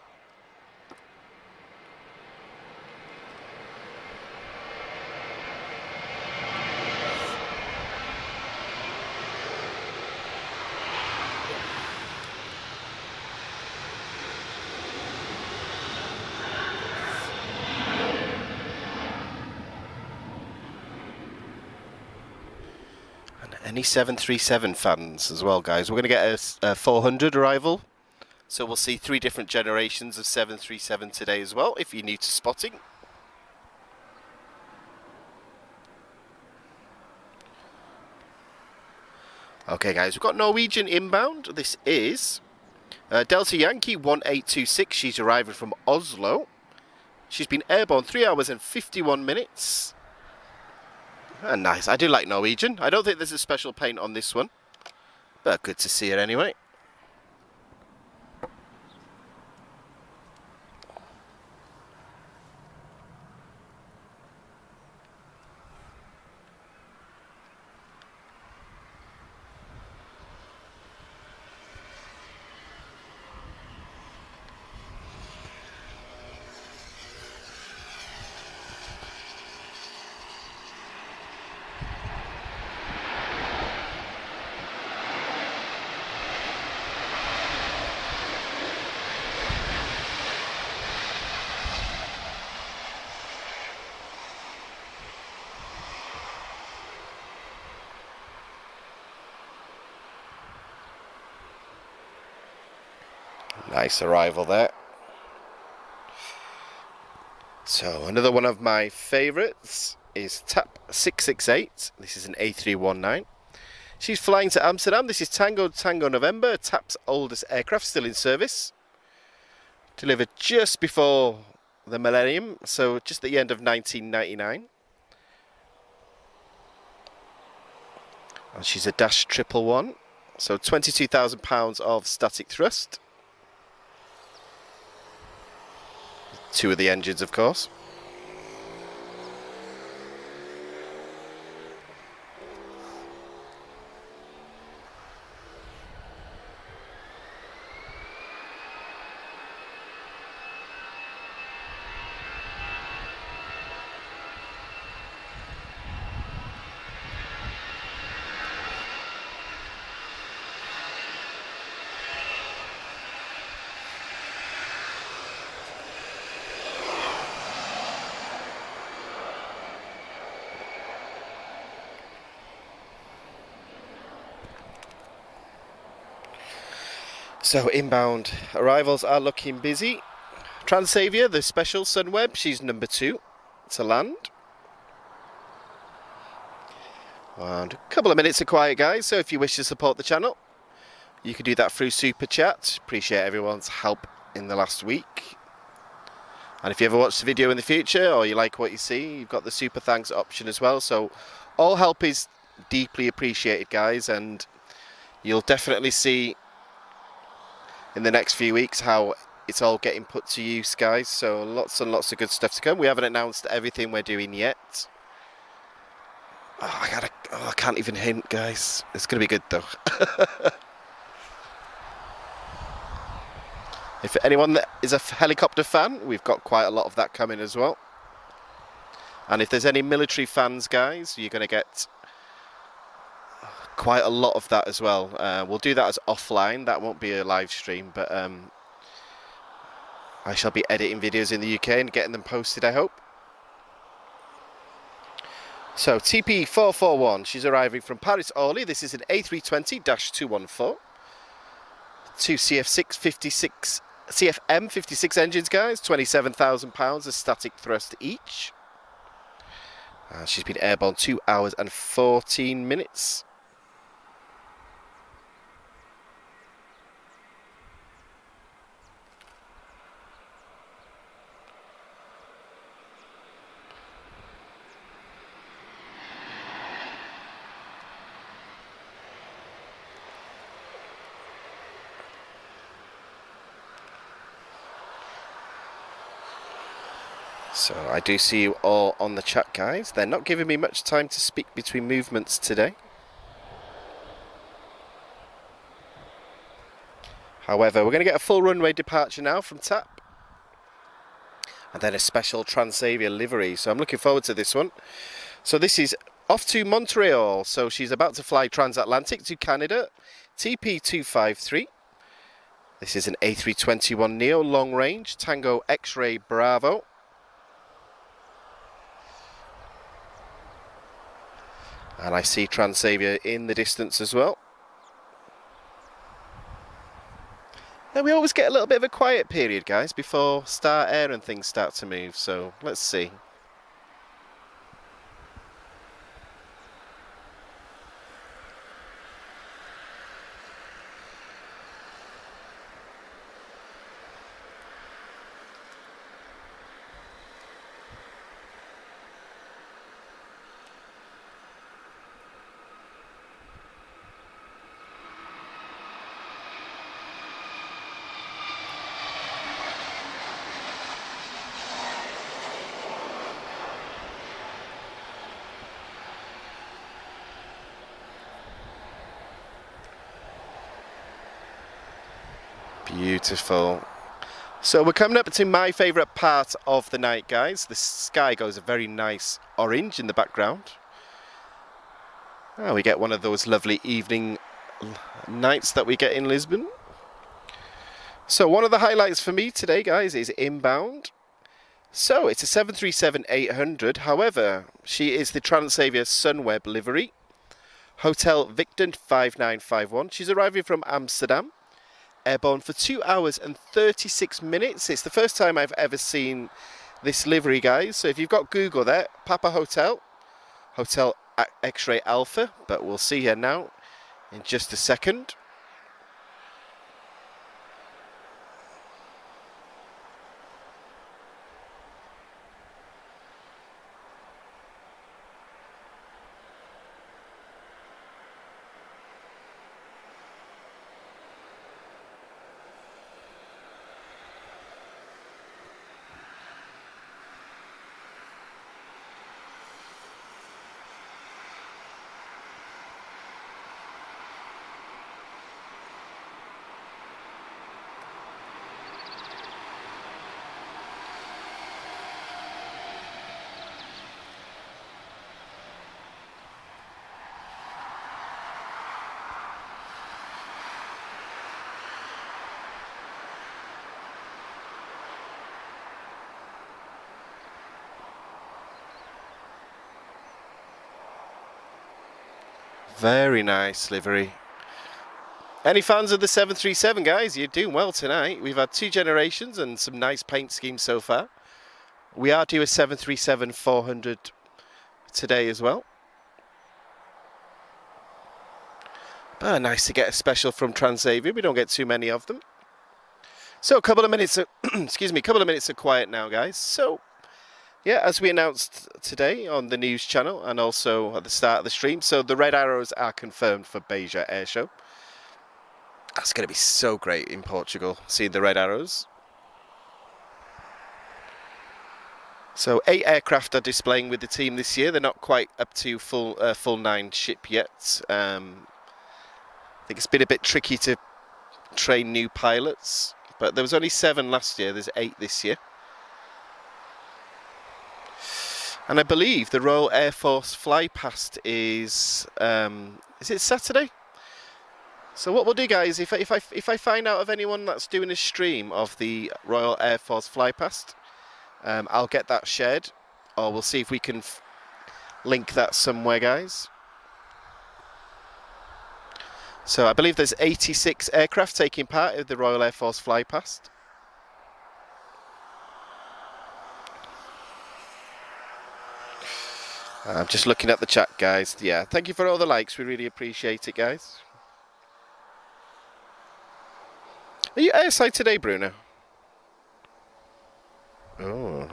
Any 737 fans as well, guys. We're going to get a 400 arrival. So we'll see 3 different generations of 737 today as well, if you're new to spotting. Okay, guys, we've got Norwegian inbound. This is Delta Yankee 1826. She's arriving from Oslo. She's been airborne 3 hours and 51 minutes. Nice. I do like Norwegian. I don't think there's a special paint on this one, but good to see her anyway. Nice arrival there. So another one of my favourites is TAP 668. This is an A319. She's flying to Amsterdam. This is Tango November, TAP's oldest aircraft, still in service. Delivered just before the millennium, so just at the end of 1999. And she's a Dash 111, so 22,000 pounds of static thrust. 2 of the engines, of course. So inbound arrivals are looking busy. Transavia, the special Sunweb, she's number 2 to land. And a couple of minutes of quiet, guys, so if you wish to support the channel, you can do that through Super Chat. Appreciate everyone's help in the last week. And if you ever watch the video in the future, or you like what you see, you've got the Super Thanks option as well. So all help is deeply appreciated, guys, and you'll definitely see in the next few weeks how it's all getting put to use, guys. So lots and lots of good stuff to come. We haven't announced everything we're doing yet. I can't even hint, guys. It's gonna be good though. If anyone that is a helicopter fan, we've got quite a lot of that coming as well. And if there's any military fans, guys, you're gonna get quite a lot of that as well. We'll do that as offline. That won't be a live stream, but I shall be editing videos in the UK and getting them posted, I hope. So TP441, she's arriving from Paris Orly. This is an A320-214. Two CFM 56 engines, guys, 27,000 pounds of static thrust each. She's been airborne 2 hours and 14 minutes. So I do see you all on the chat, guys. They're not giving me much time to speak between movements today. However, we're going to get a full runway departure now from TAP. And then a special Transavia livery. So I'm looking forward to this one. So this is off to Montreal. So she's about to fly transatlantic to Canada. TP253. This is an A321neo long range. Tango X-ray Bravo. And I see Transavia in the distance as well. Now we always get a little bit of a quiet period, guys, before Star Air and things start to move. So let's see. Beautiful. So we're coming up to my favourite part of the night, guys. The sky goes a very nice orange in the background. Oh, we get one of those lovely evening nights that we get in Lisbon. So one of the highlights for me today, guys, is inbound. So it's a 737-800. However, she is the Transavia Sunweb livery. Hotel Victor 5951. She's arriving from Amsterdam. Airborne for 2 hours and 36 minutes. It's the first time I've ever seen this livery, guys. So if you've got Google there, Papa Hotel, Hotel X-ray Alpha, but we'll see her now in just a second. Very nice livery. Any fans of the 737, guys? You're doing well tonight. We've had 2 generations and some nice paint schemes so far. We are due a 737-400 today as well. But nice to get a special from Transavia. We don't get too many of them. So a couple of minutes of excuse me, a couple of minutes of quiet now, guys. So yeah, as we announced today on the news channel and also at the start of the stream, so the red arrows are confirmed for Beja Air Show. That's going to be so great in Portugal, seeing the red arrows. So 8 aircraft are displaying with the team this year. They're not quite up to full 9 ship yet. I think it's been a bit tricky to train new pilots, but there was only 7 last year. There's 8 this year. And I believe the Royal Air Force fly past is it Saturday? So what we'll do, guys, if I find out of anyone that's doing a stream of the Royal Air Force fly past, I'll get that shared, or we'll see if we can link that somewhere, guys. So I believe there's 86 aircraft taking part in the Royal Air Force fly past. I'm just looking at the chat, guys. Yeah, thank you for all the likes. We really appreciate it, guys. Are you airside today, Bruno? Oh.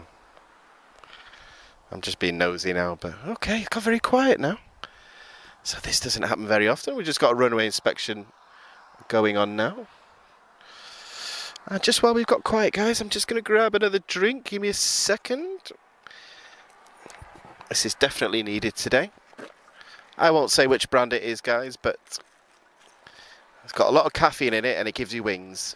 I'm just being nosy now, but okay, it got very quiet now. So this doesn't happen very often. We just got a runway inspection going on now. And just while we've got quiet, guys, I'm just going to grab another drink. Give me a second. This is definitely needed today. I won't say which brand it is, guys, but it's got a lot of caffeine in it and it gives you wings.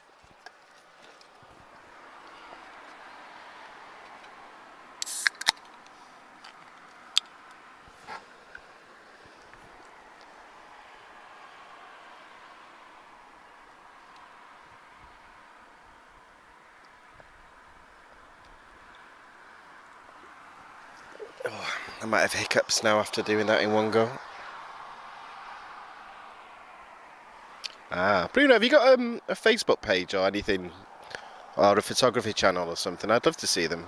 Oh, I might have hiccups now after doing that in one go. Ah, Bruno, have you got a Facebook page or anything? Or a photography channel or something? I'd love to see them.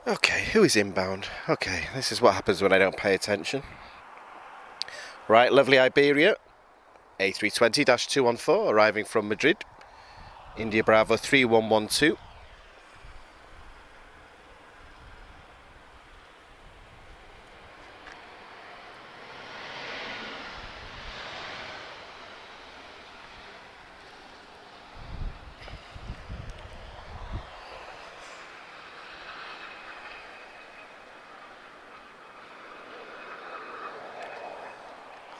Okay, who is inbound? Okay, this is what happens when I don't pay attention. Right, lovely Iberia. A320-214, arriving from Madrid. India Bravo 3112.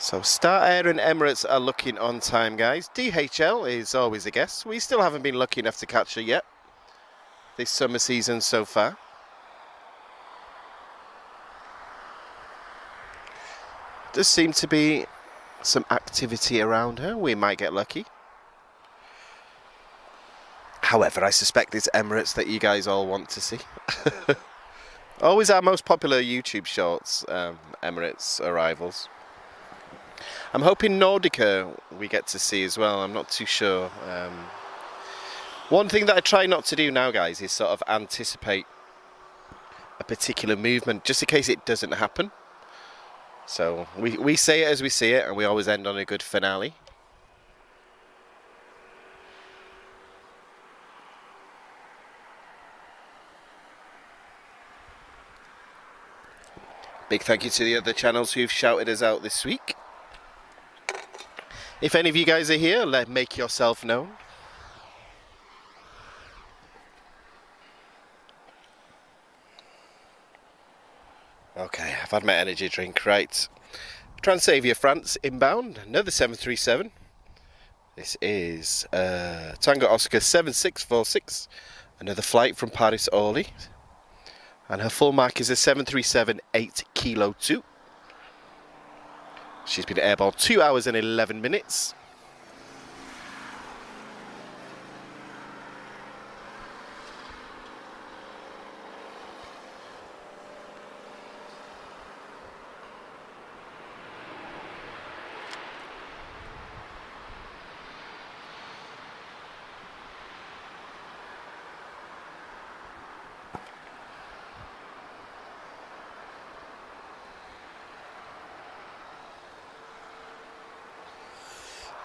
So Star Air and Emirates are looking on time, guys. DHL is always a guess. We still haven't been lucky enough to catch her yet this summer season so far. Does seem to be some activity around her. We might get lucky. However, I suspect it's Emirates that you guys all want to see. Always our most popular YouTube shorts, Emirates arrivals. I'm hoping Nordica we get to see as well. I'm not too sure. One thing that I try not to do now, guys, is sort of anticipate a particular movement just in case it doesn't happen. So we say it as we see it, and we always end on a good finale. Big thank you to the other channels who've shouted us out this week. If any of you guys are here, make yourself known. Okay, I've had my energy drink, right. Transavia France inbound, another 737. This is Tango Oscar 7646, another flight from Paris Orly. And her full mark is a 737 8 Kilo 2. She's been airborne 2 hours and 11 minutes.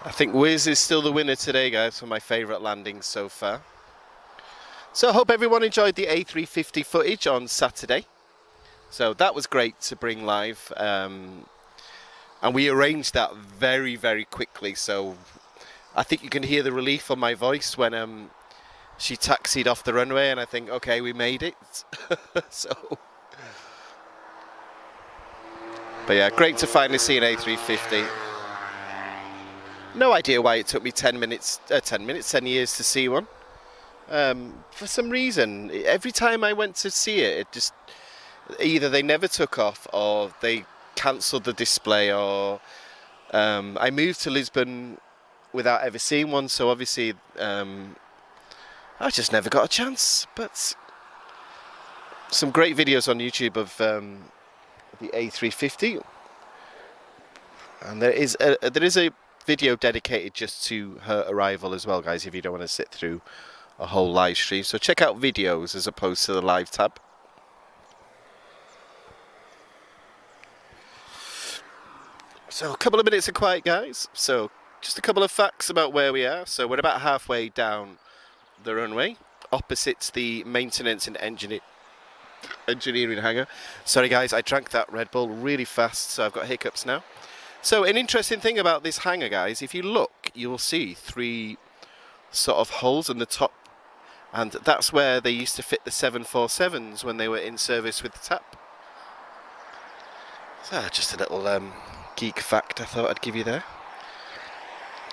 I think Wiz is still the winner today, guys, for my favourite landings so far. So I hope everyone enjoyed the A350 footage on Saturday. So that was great to bring live. And we arranged that very, very quickly. So I think you can hear the relief on my voice when she taxied off the runway, and I think, okay, we made it. So, but yeah, great to finally see an A350. No idea why it took me 10 years to see one. For some reason, every time I went to see it, it just, either they never took off or they cancelled the display, or I moved to Lisbon without ever seeing one, so obviously I just never got a chance. But some great videos on YouTube of the A350, and there is a video dedicated just to her arrival as well, guys, if you don't want to sit through a whole live stream. So check out videos as opposed to the live tab. So a couple of minutes of quiet, guys. So just a couple of facts about where we are. So we're about halfway down the runway, opposite the maintenance and engineering hangar. Sorry guys, I drank that Red Bull really fast, so I've got hiccups now. So an interesting thing about this hangar, guys, if you look, you will see 3 sort of holes in the top, and that's where they used to fit the 747s when they were in service with the TAP. So just a little geek fact I thought I'd give you there.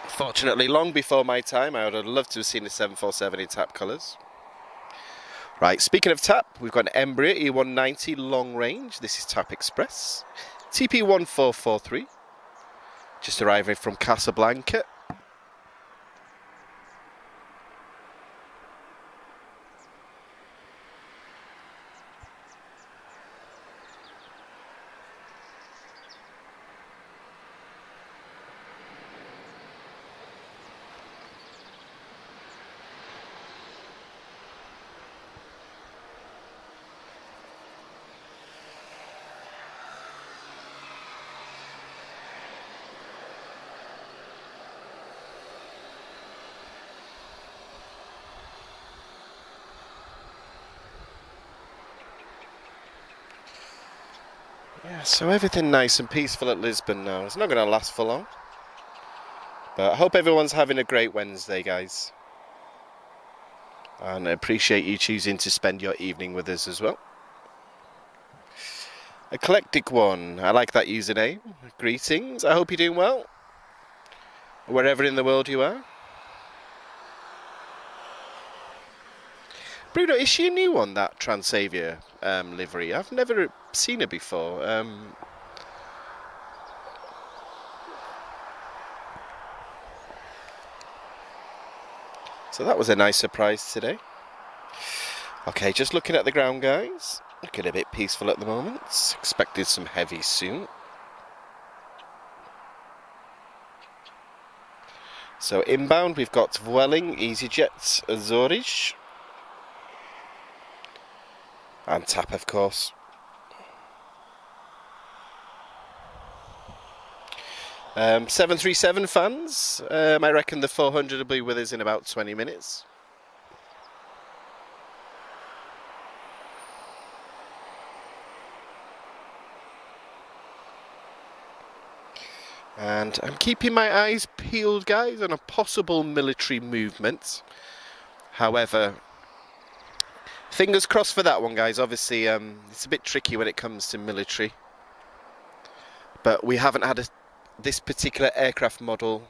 Fortunately, long before my time, I would have loved to have seen the 747 in TAP colours. Right, speaking of TAP, we've got an Embraer E190 long range. This is TAP Express. TP1443. Just arriving from Casablanca. Yeah, so everything nice and peaceful at Lisbon now. It's not going to last for long. But I hope everyone's having a great Wednesday, guys. And I appreciate you choosing to spend your evening with us as well. Eclectic One, I like that username. Greetings, I hope you're doing well, wherever in the world you are. Bruno, is she a new one, that Transavia livery? I've never seen her before. So that was a nice surprise today. Okay, just looking at the ground, guys. Looking a bit peaceful at the moment. Expected some heavy soon. So inbound, we've got Vueling, EasyJet, Azores. And TAP, of course. Um, 737 fans, I reckon the 400 will be with us in about 20 minutes. And I'm keeping my eyes peeled, guys, on a possible military movement. However, fingers crossed for that one, guys. Obviously, it's a bit tricky when it comes to military. But we haven't had this particular aircraft model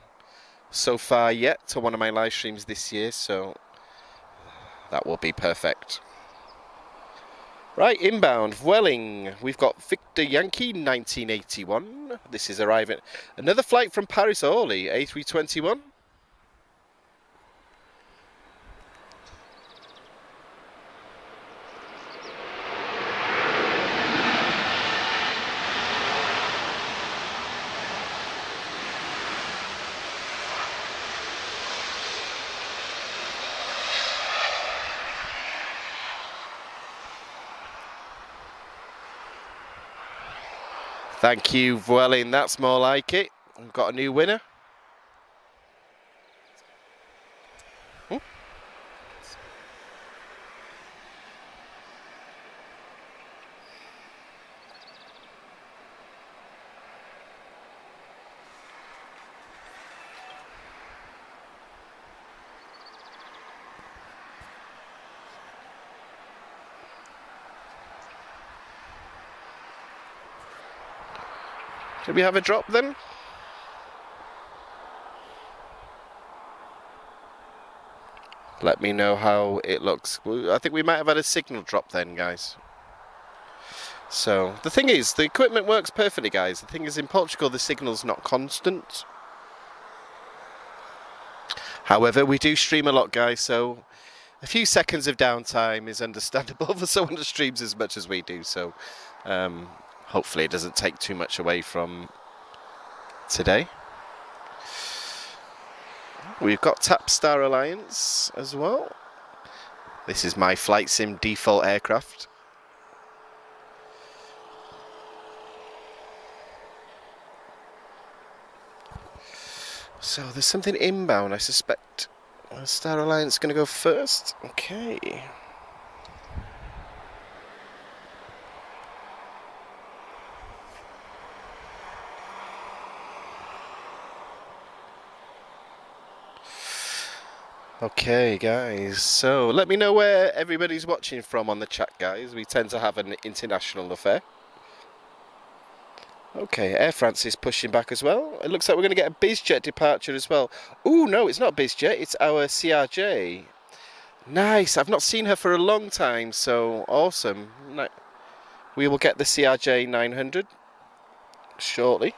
so far yet to one of my live streams this year, so that will be perfect. Right, inbound, Vueling. We've got Victor Yankee 1981. This is arriving. Another flight from Paris Orly, A321. Thank you, Vueling. That's more like it. We've got a new winner. Should we have a drop then? Let me know how it looks. I think we might have had a signal drop then, guys. So, the thing is, the equipment works perfectly, guys. The thing is, in Portugal, the signal's not constant. However, we do stream a lot, guys, so a few seconds of downtime is understandable for someone that streams as much as we do, so hopefully it doesn't take too much away from today. We've got TAP Star Alliance as well. This is my flight sim default aircraft. So there's something inbound, I suspect. Star Alliance going to go first. Okay. Okay, guys. So let me know where everybody's watching from on the chat, guys. We tend to have an international affair. Okay, Air France is pushing back as well. It looks like we're going to get a BizJet departure as well. Ooh, no, it's not BizJet, it's our CRJ. Nice, I've not seen her for a long time, so awesome. We will get the CRJ 900 shortly.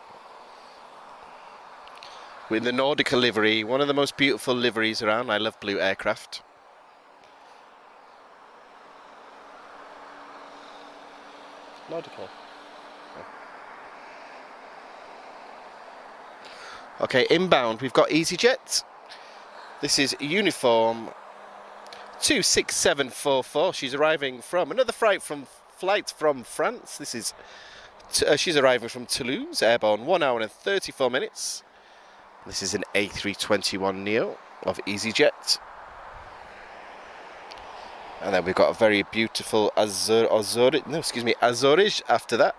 With the Nordica livery, one of the most beautiful liveries around. I love blue aircraft. Nordica. Okay, inbound, we've got EasyJet. This is uniform 26744. She's arriving from another flight from France. This is she's arriving from Toulouse, airborne 1 hour and 34 minutes. This is an A321neo of EasyJet. And then we've got a very beautiful Azores after that.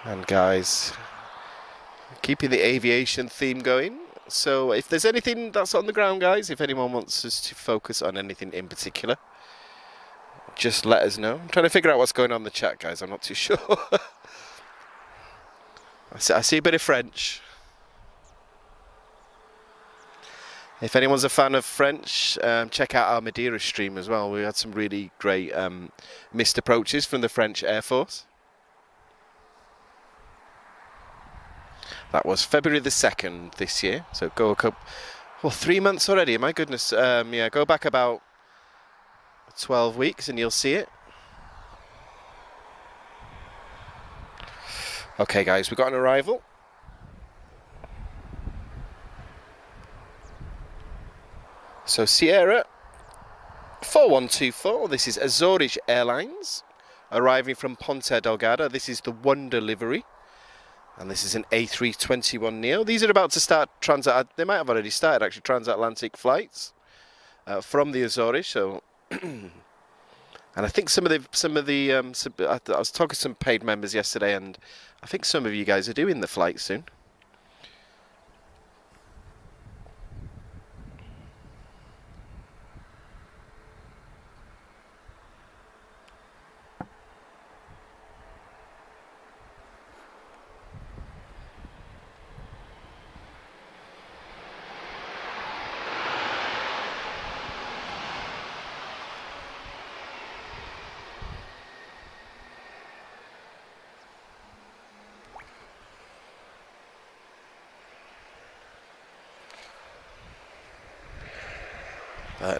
And guys, keeping the aviation theme going. So if there's anything that's on the ground, guys, if anyone wants us to focus on anything in particular, just let us know. I'm trying to figure out what's going on in the chat, guys. I'm not too sure. I see a bit of French. If anyone's a fan of French, check out our Madeira stream as well. We had some really great missed approaches from the French Air Force. That was February the 2nd this year, so go a couple, well, 3 months already, my goodness. Yeah, go back about 12 weeks and you'll see it. Okay, guys, we've got an arrival. So Sierra 4124, this is Azores Airlines, arriving from Ponta Delgado. This is the Wonder livery. And this is an A321neo. These are about to start they might have already started actually transatlantic flights from the Azores. So, and I think I was talking to some paid members yesterday, and I think some of you guys are doing the flight soon.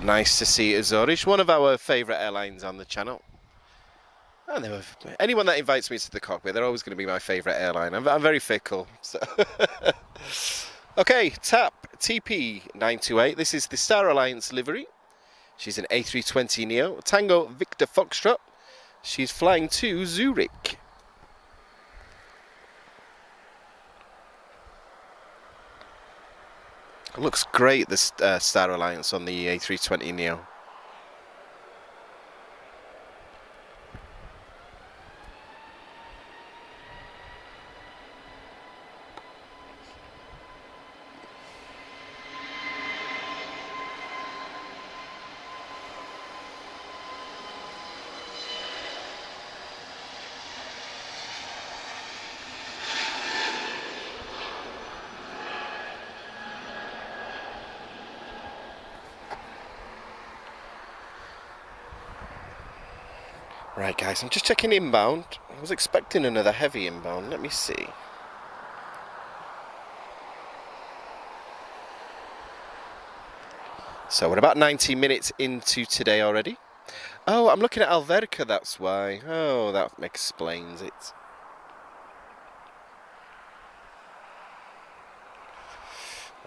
Nice to see Azores, one of our favourite airlines on the channel. And anyone that invites me to the cockpit, they're always going to be my favourite airline. I'm very fickle. So. Okay, TAP TP928. This is the Star Alliance livery. She's an A320neo, Tango Victor Foxtrot. She's flying to Zurich. It looks great, this Star Alliance on the A320neo. Right guys, I'm just checking inbound. I was expecting another heavy inbound. Let me see. So we're about 90 minutes into today already. Oh, I'm looking at Alverca, that's why. Oh, that explains it.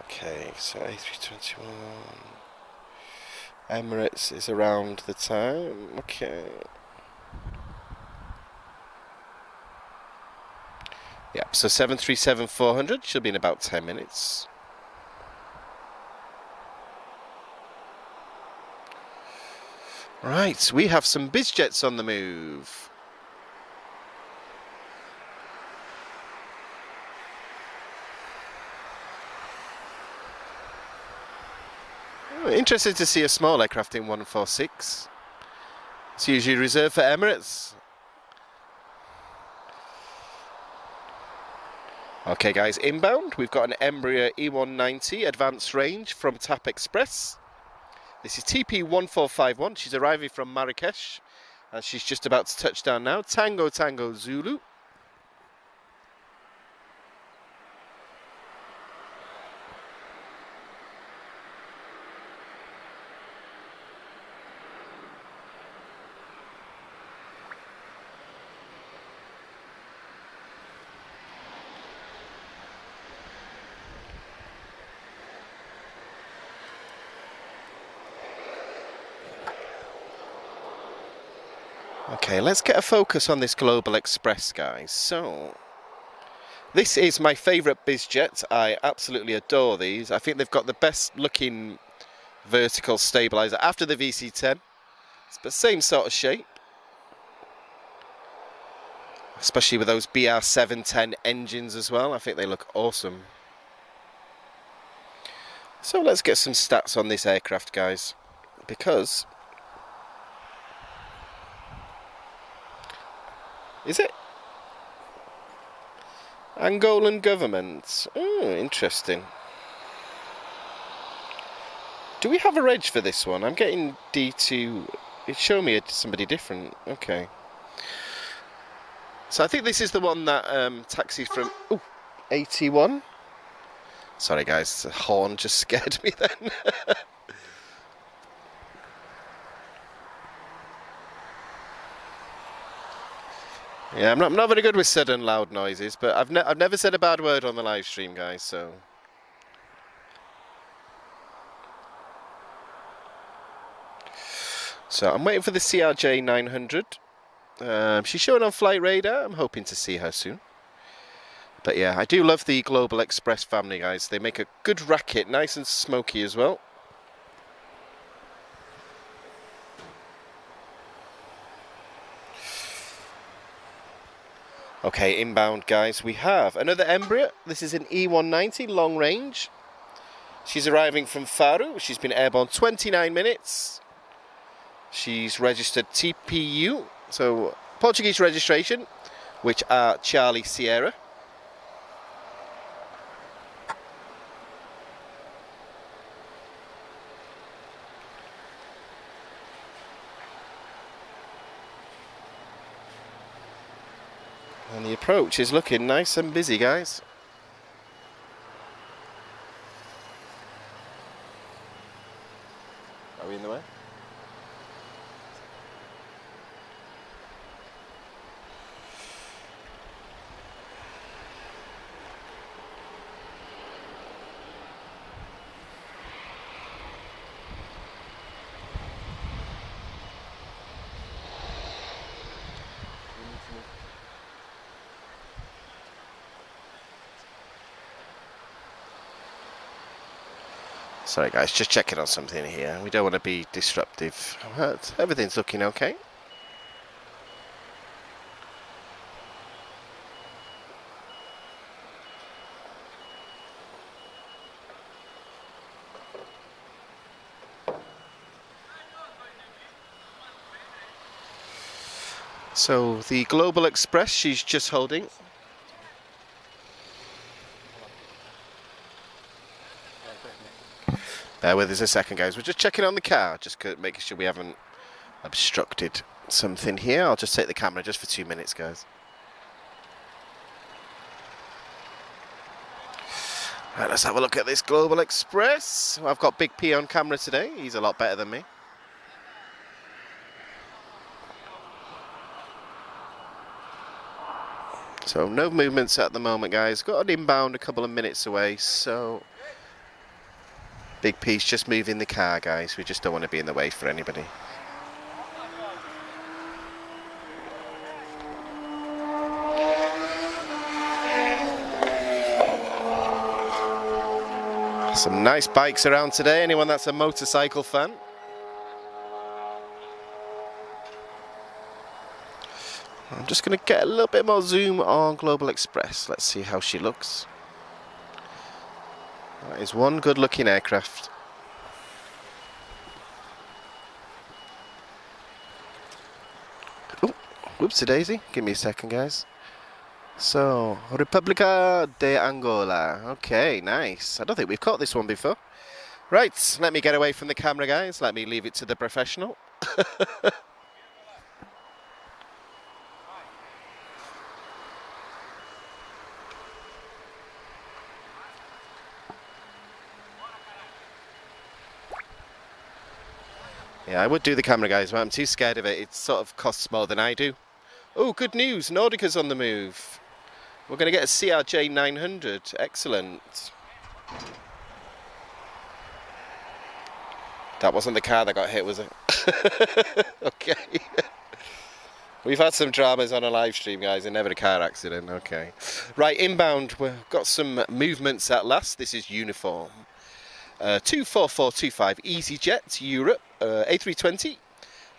Okay, so A321. Emirates is around the time. Okay. Yep, so 737-400 should be in about 10 minutes. Right, we have some bizjets on the move. Oh, interested to see a small aircraft in 146. It's usually reserved for Emirates. Okay guys, inbound, we've got an Embraer E190 advanced range from TAP Express. This is TP1451, she's arriving from Marrakesh and she's just about to touch down now. Tango Tango Zulu. Okay, let's get a focus on this Global Express, guys. So, this is my favourite bizjet. I absolutely adore these. I think they've got the best looking vertical stabiliser after the VC10. It's the same sort of shape. Especially with those BR710 engines as well. I think they look awesome. So let's get some stats on this aircraft, guys. Because... Is it? Angolan government. Oh, interesting. Do we have a reg for this one? I'm getting D2. It's showing me somebody different. Okay. So I think this is the one that taxis from... Ooh, 81. Sorry guys, the horn just scared me then. Yeah, I'm not very good with sudden loud noises, but I've never said a bad word on the live stream, guys. So I'm waiting for the CRJ 900. She's showing on flight radar. I'm hoping to see her soon. But yeah, I do love the Global Express family, guys. They make a good racket, nice and smoky as well. Okay, inbound guys, we have another Embraer. This is an E190 long range. She's arriving from Faro. She's been airborne 29 minutes. She's registered TPU, so Portuguese registration, which are Charlie Sierra. And the approach is looking nice and busy, guys. Are we in the way? Sorry guys, just checking on something here. We don't want to be disruptive. Everything's looking okay. So the Global Express, she's just holding. Bear with us a second, guys. We're just checking on the car, just making sure we haven't obstructed something here. I'll just take the camera just for 2 minutes, guys. Right, let's have a look at this Global Express. I've got Big P on camera today. He's a lot better than me. So no movements at the moment, guys. Got an inbound a couple of minutes away, so Big P's just moving the car, guys. We just don't want to be in the way for anybody. Some nice bikes around today. Anyone that's a motorcycle fan? I'm just going to get a little bit more zoom on Global Express. Let's see how she looks. That is one good looking aircraft. Oh, whoopsie daisy. Give me a second, guys. So, República de Angola. Okay, nice. I don't think we've caught this one before. Right, let me get away from the camera, guys. Let me leave it to the professional. Yeah, I would do the camera, guys, but I'm too scared of it. It sort of costs more than I do. Oh, good news. Nordica's on the move. We're going to get a CRJ 900. Excellent. That wasn't the car that got hit, was it? Okay. We've had some dramas on a live stream, guys, and never a car accident. Okay. Right, inbound. We've got some movements at last. This is uniform. 24425 EasyJet Europe A320.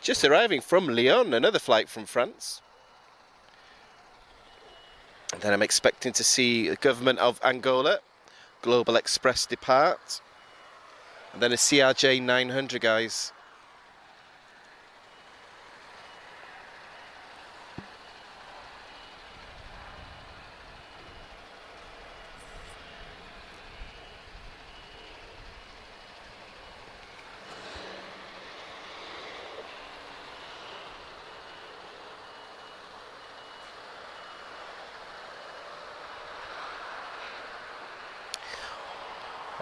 Just arriving from Lyon, another flight from France. And then I'm expecting to see the government of Angola, Global Express depart. And then a CRJ 900, guys.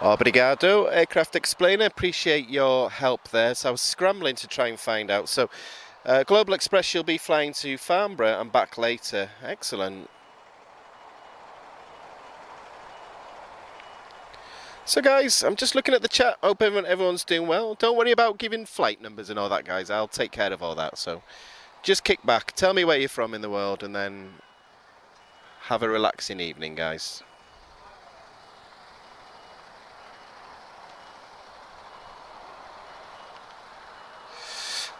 Obrigado, Aircraft Explainer. Appreciate your help there. So I was scrambling to try and find out. So Global Express, she'll be flying to Farnborough and back later. Excellent. So guys, I'm just looking at the chat. Hope everyone's doing well. Don't worry about giving flight numbers and all that, guys. I'll take care of all that. So just kick back. Tell me where you're from in the world and then have a relaxing evening, guys.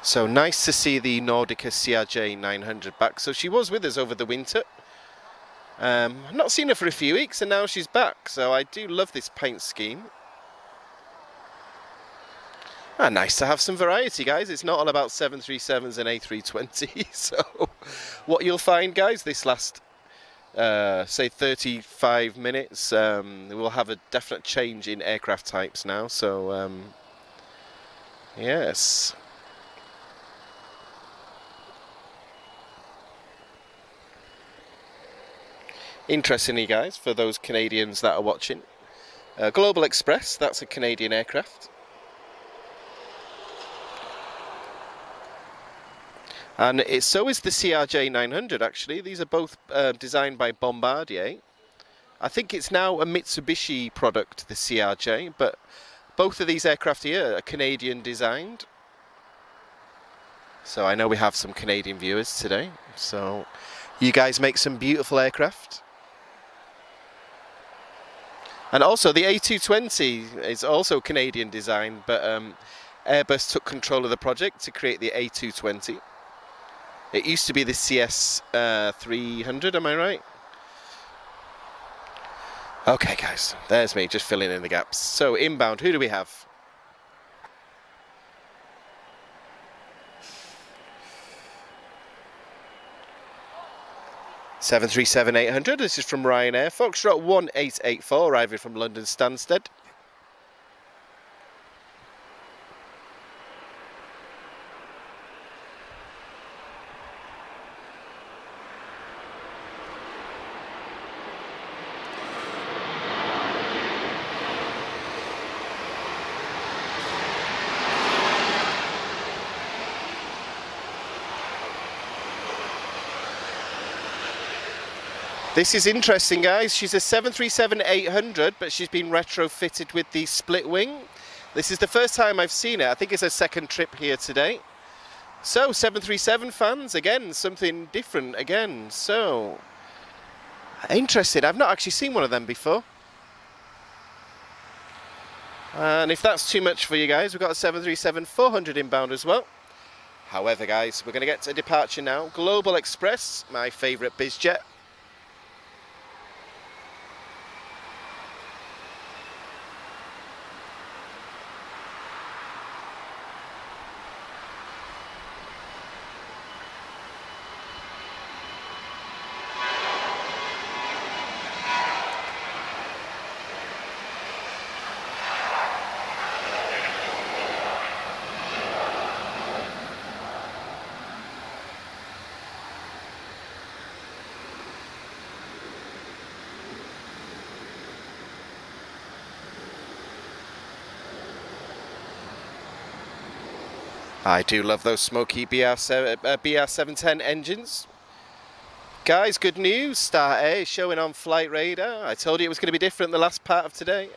So nice to see the Nordica CRJ 900 back. So she was with us over the winter. I've not seen her for a few weeks and now she's back. So I do love this paint scheme. Ah, nice to have some variety, guys. It's not all about 737s and A320s. So what you'll find, guys, this last, say 35 minutes, we'll have a definite change in aircraft types now. So, yes. Interestingly, guys, for those Canadians that are watching, Global Express, that's a Canadian aircraft. And so is the CRJ 900, actually. These are both designed by Bombardier. I think it's now a Mitsubishi product, the CRJ, but both of these aircraft here are Canadian designed. So I know we have some Canadian viewers today. So you guys make some beautiful aircraft. And also the A220 is also Canadian design, but Airbus took control of the project to create the A220. It used to be the CS 300, am I right? Okay, guys, there's me just filling in the gaps. So inbound, who do we have? (737-800). This is from Ryanair. Foxtrot 1884, arriving from London Stansted. This is interesting, guys. She's a 737-800, but she's been retrofitted with the split wing. This is the first time I've seen it. I think it's her second trip here today. So, 737 fans, again, something different again. So, interested. I've not actually seen one of them before. And if that's too much for you guys, we've got a 737-400 inbound as well. However, guys, we're going to get to departure now. Global Express, my favourite bizjet. I do love those smoky BR710 engines. Guys, good news. Star A is showing on flight radar. I told you it was going to be different the last part of today.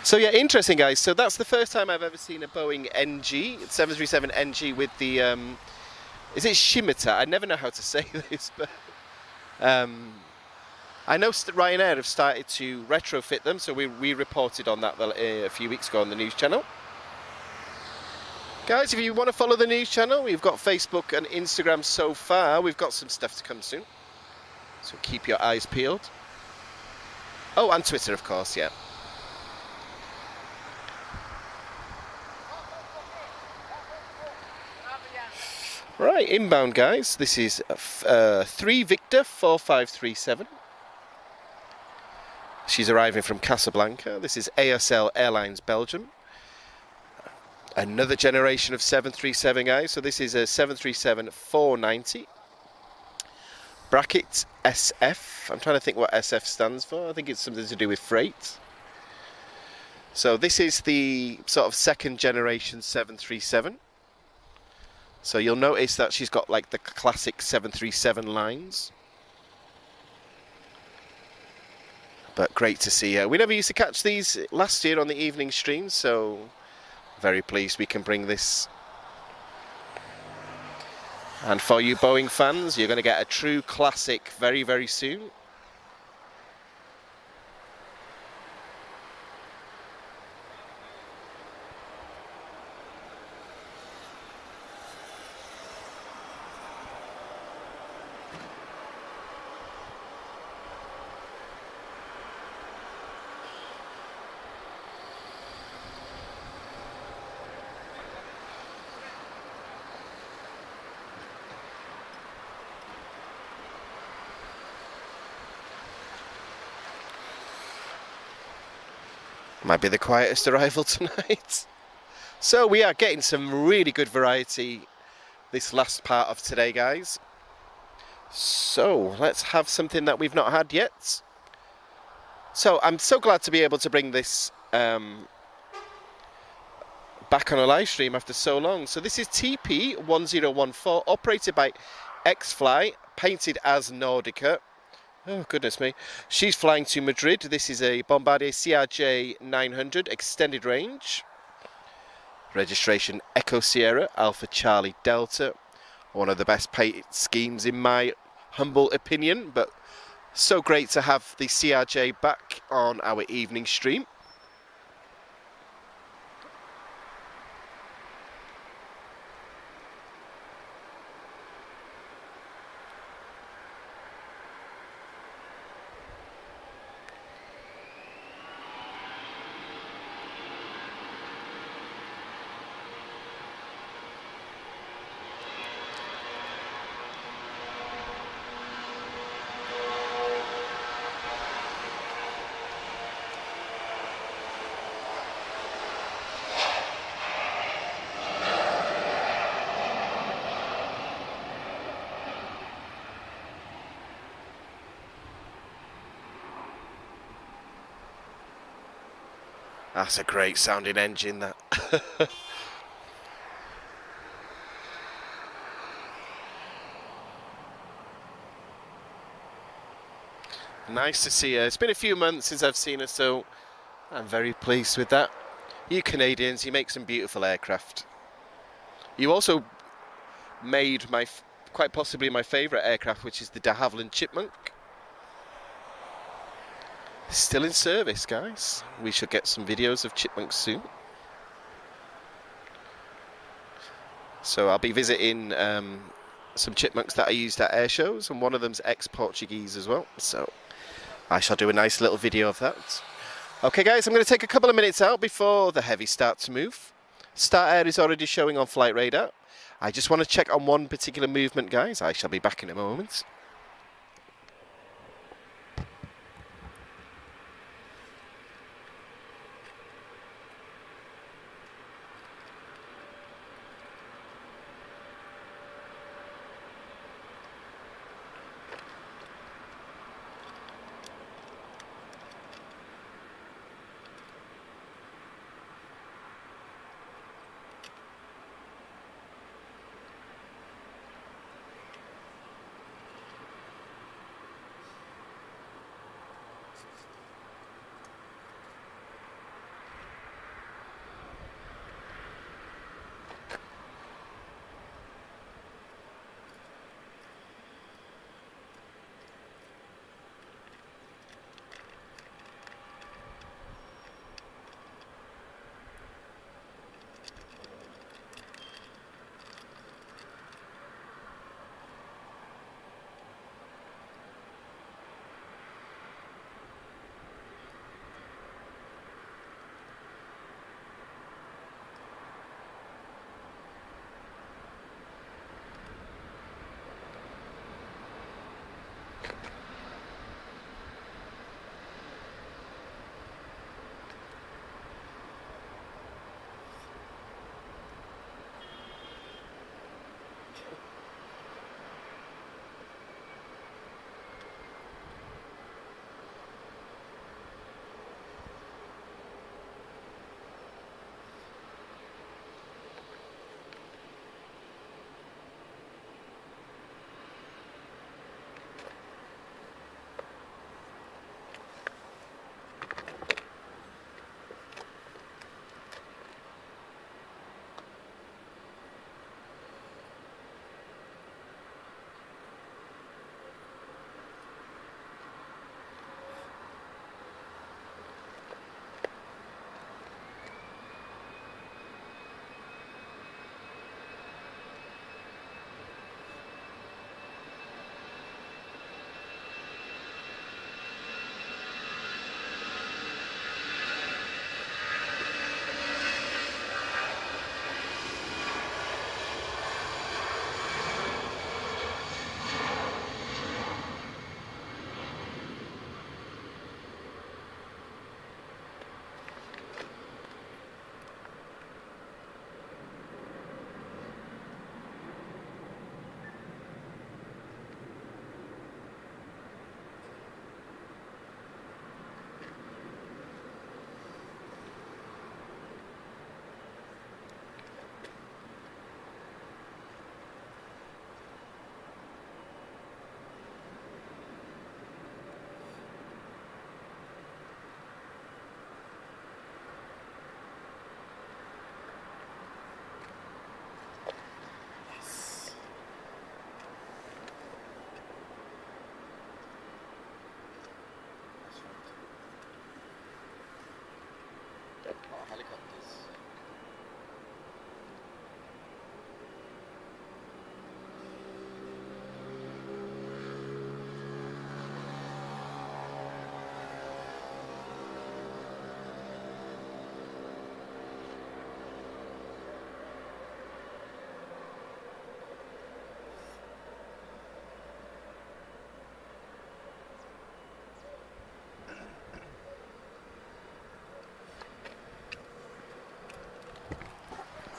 So yeah, interesting, guys. So that's the first time I've ever seen a Boeing NG, 737 NG with the, is it Scimitar? I never know how to say this, but I know Ryanair have started to retrofit them, so we reported on that a few weeks ago on the news channel. Guys, if you want to follow the news channel, we've got Facebook and Instagram so far. We've got some stuff to come soon, so keep your eyes peeled. Oh, and Twitter, of course, yeah. Right, inbound, guys. This is 3 Victor 4537. She's arriving from Casablanca. This is ASL Airlines Belgium. Another generation of 737, guys. So this is a 737-490. Bracket SF. I'm trying to think what SF stands for. I think it's something to do with freight. So this is the sort of second generation 737. So you'll notice that she's got like the classic 737 lines. But great to see her. We never used to catch these last year on the evening streams, so very pleased we can bring this. And for you Boeing fans, you're going to get a true classic very, very soon. Might be the quietest arrival tonight. So we are getting some really good variety this last part of today, guys. So let's have something that we've not had yet. So I'm so glad to be able to bring this back on a live stream after so long. So this is TP1014, operated by X-Fly, painted as Nordica. Oh, goodness me. She's flying to Madrid. This is a Bombardier CRJ 900 extended range. Registration Echo Sierra, Alpha Charlie Delta. One of the best paint schemes in my humble opinion, but so great to have the CRJ back on our evening stream. That's a great sounding engine, that. Nice to see her. It's been a few months since I've seen her, so I'm very pleased with that. You Canadians, you make some beautiful aircraft. You also made quite possibly my favourite aircraft, which is the de Havilland Chipmunk. Still in service, guys. We should get some videos of chipmunks soon. So I'll be visiting some chipmunks that I used at air shows, and one of them's ex-Portuguese as well. So I shall do a nice little video of that. Okay guys, I'm going to take a couple of minutes out before the heavy start to move. Start air is already showing on flight radar. I just want to check on one particular movement, guys. I shall be back in a moment.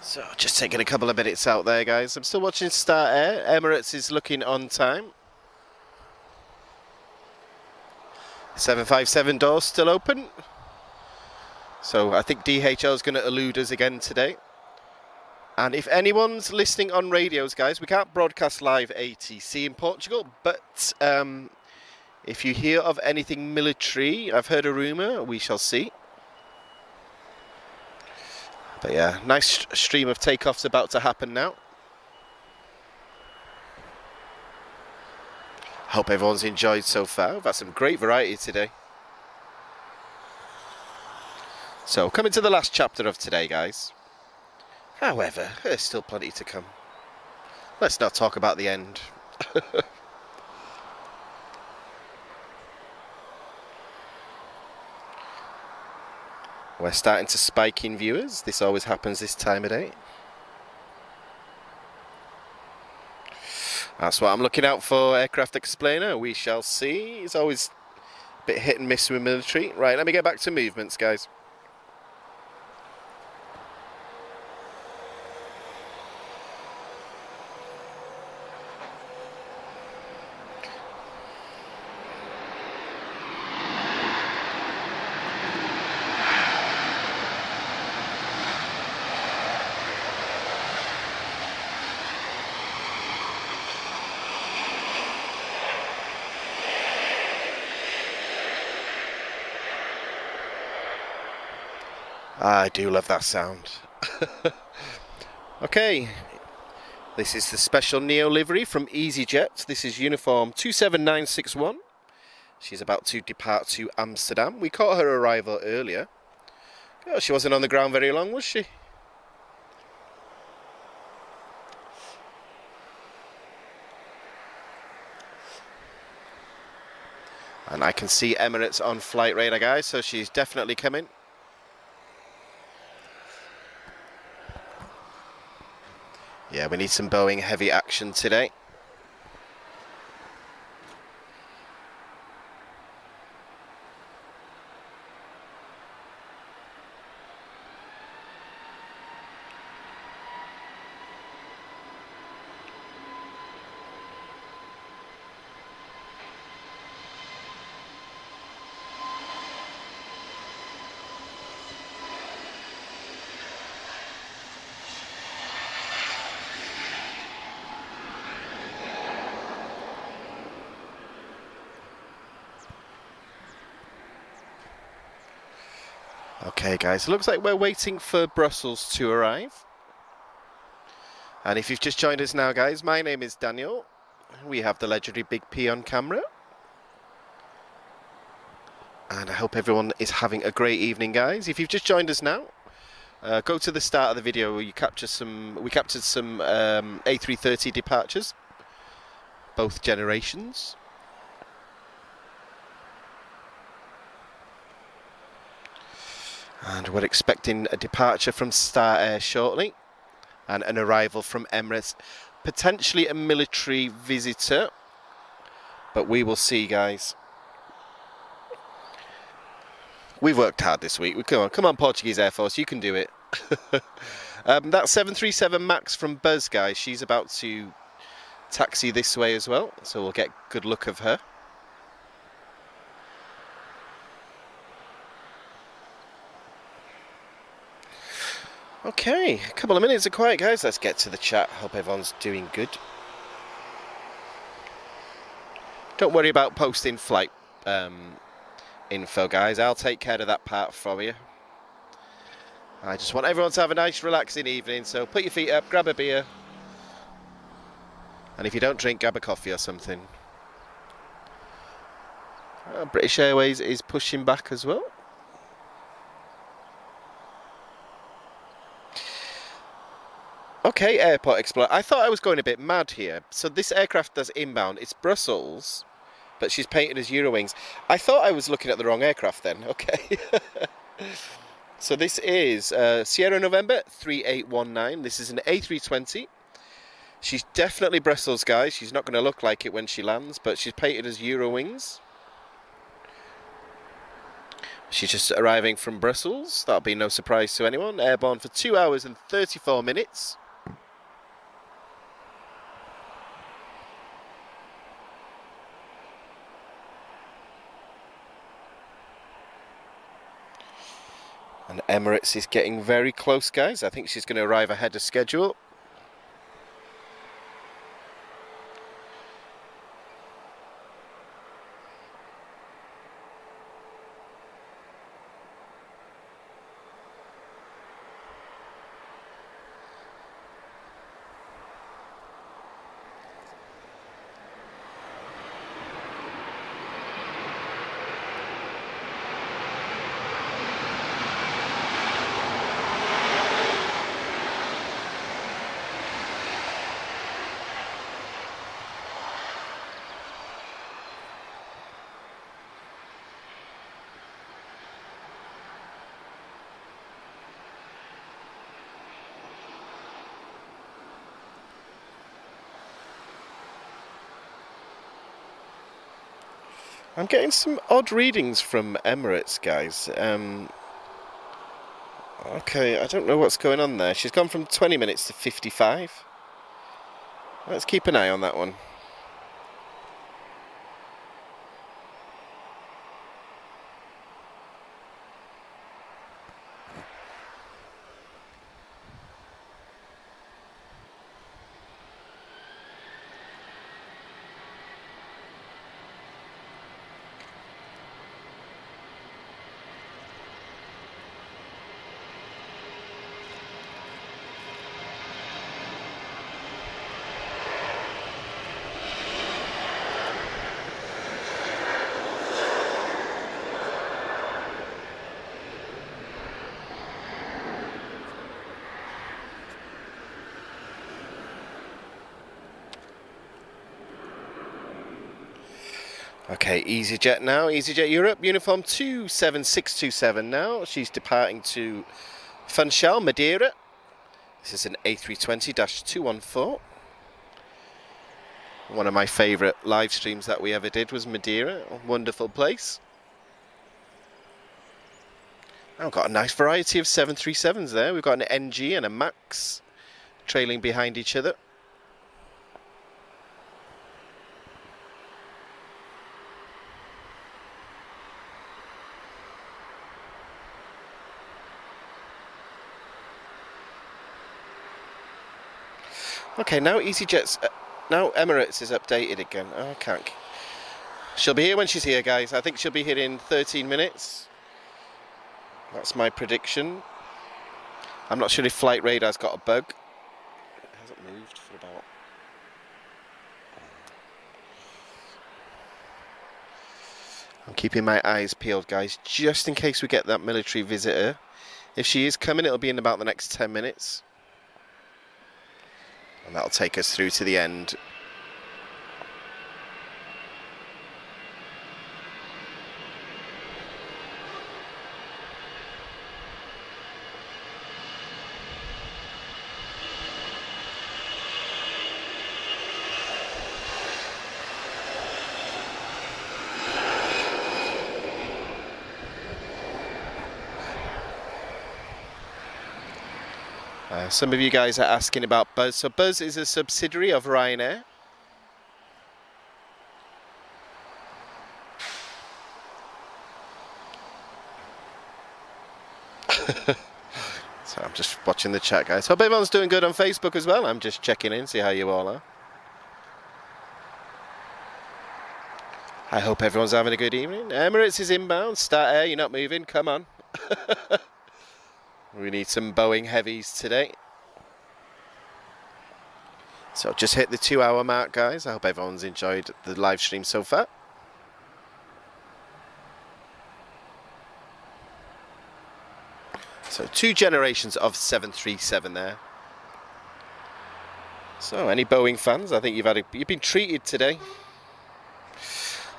So just taking a couple of minutes out there, guys. I'm still watching Star Air. Emirates is looking on time. 757 doors still open. So I think DHL is going to elude us again today. And if anyone's listening on radios, guys, we can't broadcast live ATC in Portugal, but If you hear of anything military, I've heard a rumour, we shall see. But yeah, nice stream of takeoffs about to happen now. Hope everyone's enjoyed so far. We've had some great variety today. So, coming to the last chapter of today, guys. However, there's still plenty to come. Let's not talk about the end. We're starting to spike in viewers. This always happens this time of day. That's what I'm looking out for, Aircraft Explainer. We shall see. It's always a bit hit and miss with military. Right, let me get back to movements, guys. I do love that sound. Okay, this is the special Neo livery from EasyJet. This is uniform 27961. She's about to depart to Amsterdam. We caught her arrival earlier. Oh, she wasn't on the ground very long, was she? And I can see Emirates on flight radar, guys, so she's definitely coming. Yeah, we need some Boeing heavy action today. Okay guys, looks like we're waiting for Brussels to arrive. And if you've just joined us now guys, my name is Daniel. We have the legendary Big P on camera. And I hope everyone is having a great evening guys. If you've just joined us now, go to the start of the video where we captured some A330 departures, both generations. And we're expecting a departure from Star Air shortly, and an arrival from Emirates, potentially a military visitor, but we will see guys. We've worked hard this week. Come on Portuguese Air Force, you can do it. That 737 MAX from Buzz guys, she's about to taxi this way as well, so we'll get good look of her. Okay, a couple of minutes of quiet guys, let's get to the chat. Hope everyone's doing good. Don't worry about posting flight info guys, I'll take care of that part for you. I just want everyone to have a nice relaxing evening, so put your feet up, grab a beer, and if you don't drink, grab a coffee or something. British Airways is pushing back as well. Okay, Airport Explorer. I thought I was going a bit mad here. So this aircraft does inbound. It's Brussels, but she's painted as Eurowings. I thought I was looking at the wrong aircraft then. Okay. So this is Sierra November 3819. This is an A320. She's definitely Brussels, guys. She's not going to look like it when she lands, but she's painted as Eurowings. She's just arriving from Brussels. That'll be no surprise to anyone. Airborne for 2 hours and 34 minutes. And Emirates is getting very close, guys. I think she's going to arrive ahead of schedule. I'm getting some odd readings from Emirates, guys. Okay, I don't know what's going on there. She's gone from 20 minutes to 55. Let's keep an eye on that one. Okay, EasyJet now, EasyJet Europe, uniform 27627 now. She's departing to Funchal, Madeira. This is an A320-214. One of my favourite live streams that we ever did was Madeira, a wonderful place. Now we've got a nice variety of 737s there. We've got an NG and a MAX trailing behind each other. Okay, now now Emirates is updated again. Oh, I can't. She'll be here when she's here, guys. I think she'll be here in 13 minutes. That's my prediction. I'm not sure if Flight Radar's got a bug. It hasn't moved for about... I'm keeping my eyes peeled, guys, just in case we get that military visitor. If she is coming, it'll be in about the next 10 minutes. And that'll take us through to the end. Some of you guys are asking about Buzz. So Buzz is a subsidiary of Ryanair. So I'm just watching the chat, guys. Hope everyone's doing good on Facebook as well. I'm just checking in, see how you all are. I hope everyone's having a good evening. Emirates is inbound. Start Air, you're not moving. Come on. We need some Boeing heavies today. So just hit the 2-hour mark, guys. I hope everyone's enjoyed the live stream so far. So 2 generations of 737 there. So any Boeing fans, I think you've been treated today.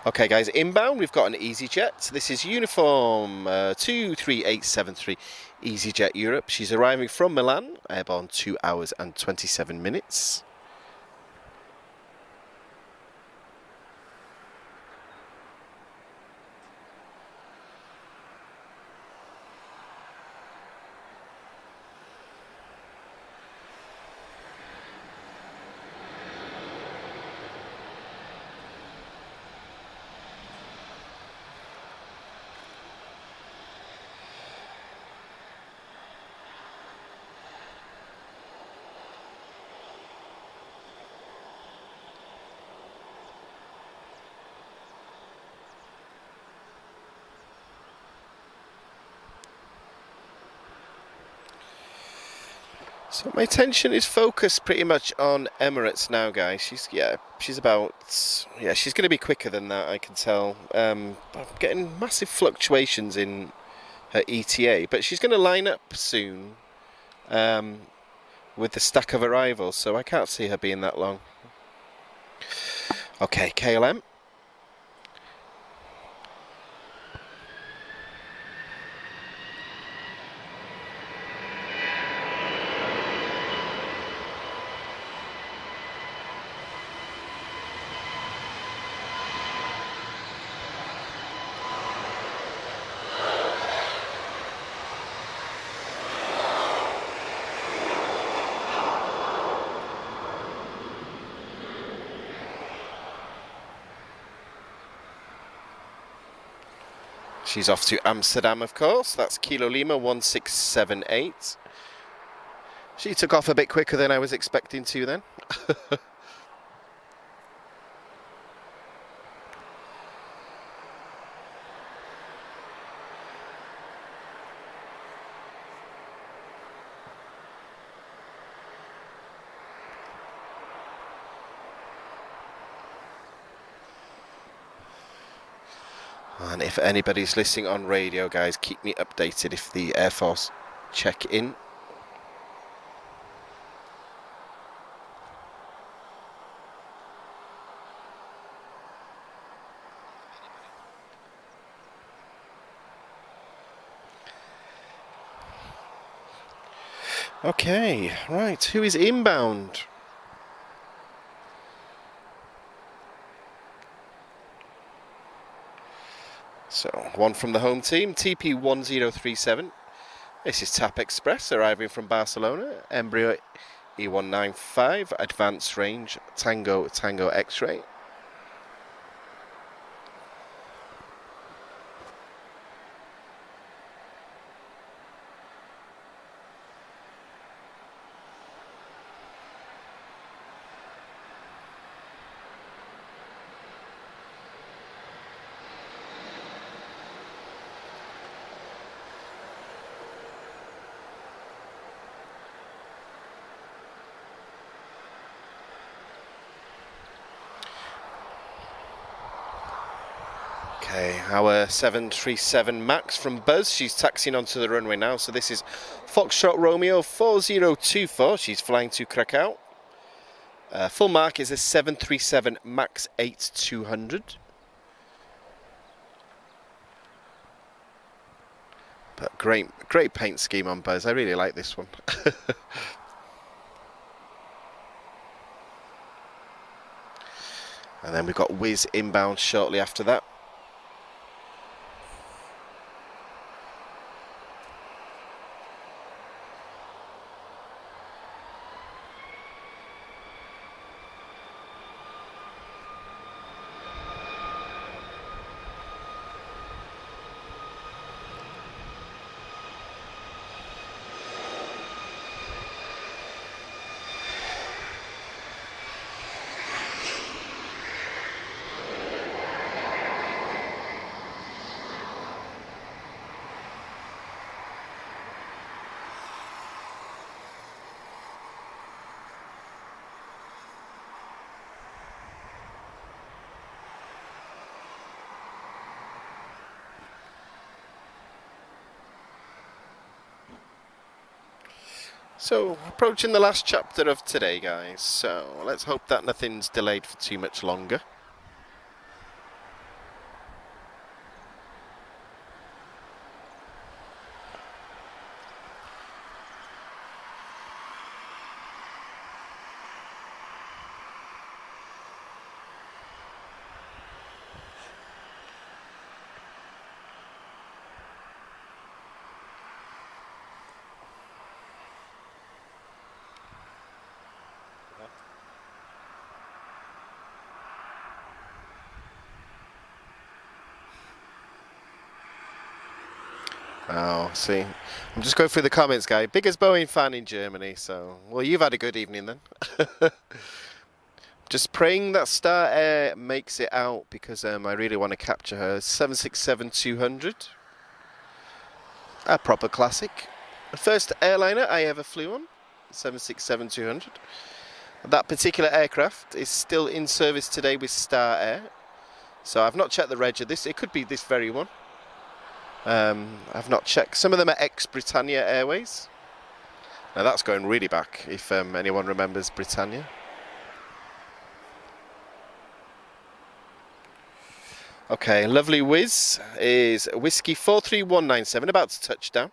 Okay, guys, inbound, we've got an EasyJet. This is uniform 23873 EasyJet Europe. She's arriving from Milan, airborne 2 hours and 27 minutes. So my attention is focused pretty much on Emirates now, guys. She's going to be quicker than that, I can tell. I'm getting massive fluctuations in her ETA, but she's going to line up soon with the stack of arrivals, so I can't see her being that long. Okay, KLM. She's off to Amsterdam, of course. That's Kilo Lima 1678. She took off a bit quicker than I was expecting to then. And if anybody's listening on radio, guys, keep me updated if the Air Force check in. Okay, right, who is inbound? So, one from the home team, TP1037. This is TAP Express, arriving from Barcelona. Embryo E195, advanced range, Tango X-ray. Okay, our 737 MAX from Buzz, she's taxiing onto the runway now, so this is Foxtrot Romeo 4024, she's flying to Krakow. Full mark is a 737 MAX 8200. But great paint scheme on Buzz, I really like this one. And then we've got Wiz inbound shortly after that. So, approaching the last chapter of today, guys, so let's hope that nothing's delayed for too much longer. Oh, see, I'm just going through the comments, guy. Biggest Boeing fan in Germany, so, well, you've had a good evening then. Just praying that Star Air makes it out, because I really want to capture her. 767-200. A proper classic. The first airliner I ever flew on, 767-200. That particular aircraft is still in service today with Star Air. So I've not checked the reg of this. It could be this very one. I've not checked. Some of them are ex-Britannia Airways. Now that's going really back, if anyone remembers Britannia. Okay, lovely Whiz is Whiskey 43197, about to touch down.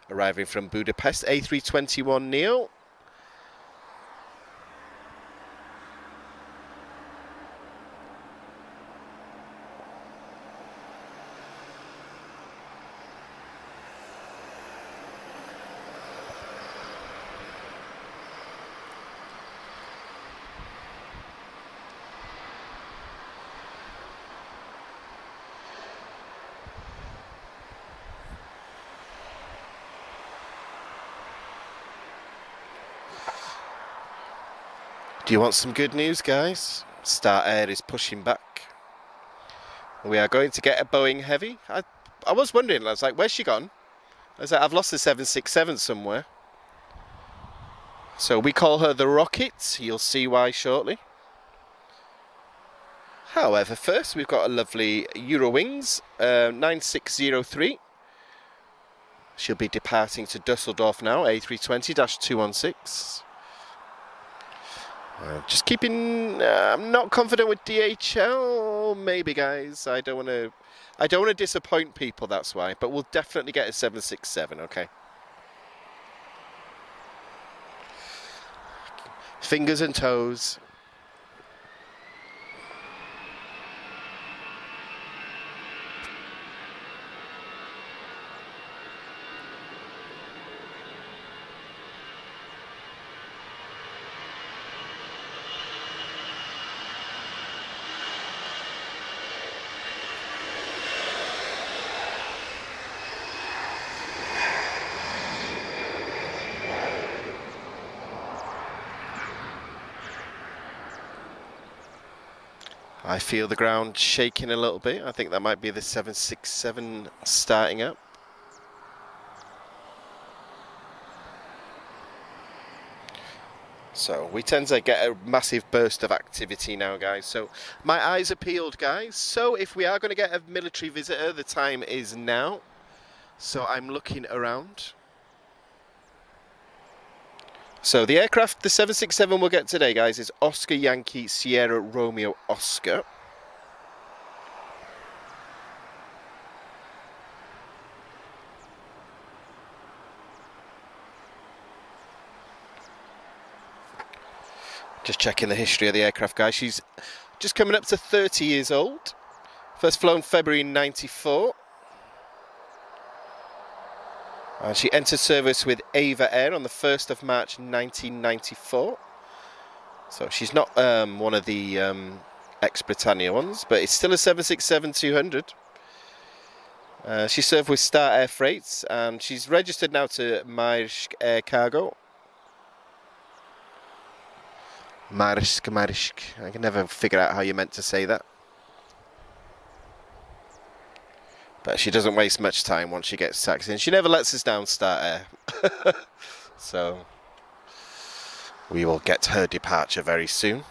Arriving from Budapest, A321neo. Do you want some good news, guys? Star Air is pushing back. We are going to get a Boeing Heavy. I was wondering, I was like, where's she gone? I was like, I've lost the 767 somewhere. So we call her the Rocket. You'll see why shortly. However, first we've got a lovely Eurowings 9603. She'll be departing to Dusseldorf now, A320-216. Just keeping. I'm not confident with DHL. Maybe, guys. I don't want to disappoint people. That's why. But we'll definitely get a 767. Okay. Fingers and toes. I feel the ground shaking a little bit. I think that might be the 767 starting up. So we tend to get a massive burst of activity now, guys. So my eyes are peeled, guys. So if we are going to get a military visitor, the time is now. So I'm looking around. So the aircraft, the 767 we'll get today, guys, is Oscar Yankee Sierra Romeo Oscar. Just checking the history of the aircraft, guys. She's just coming up to 30 years old. First flown February 94. And she entered service with Ava Air on the 1st of March 1994. So she's not one of the ex-Britannia ones, but it's still a 767-200. She served with Star Air Freights, and she's registered now to Maersk Air Cargo. Maersk. I can never figure out how you're meant to say that. But she doesn't waste much time once she gets taxed in. She never lets us down, Star Air. So we will get her departure very soon.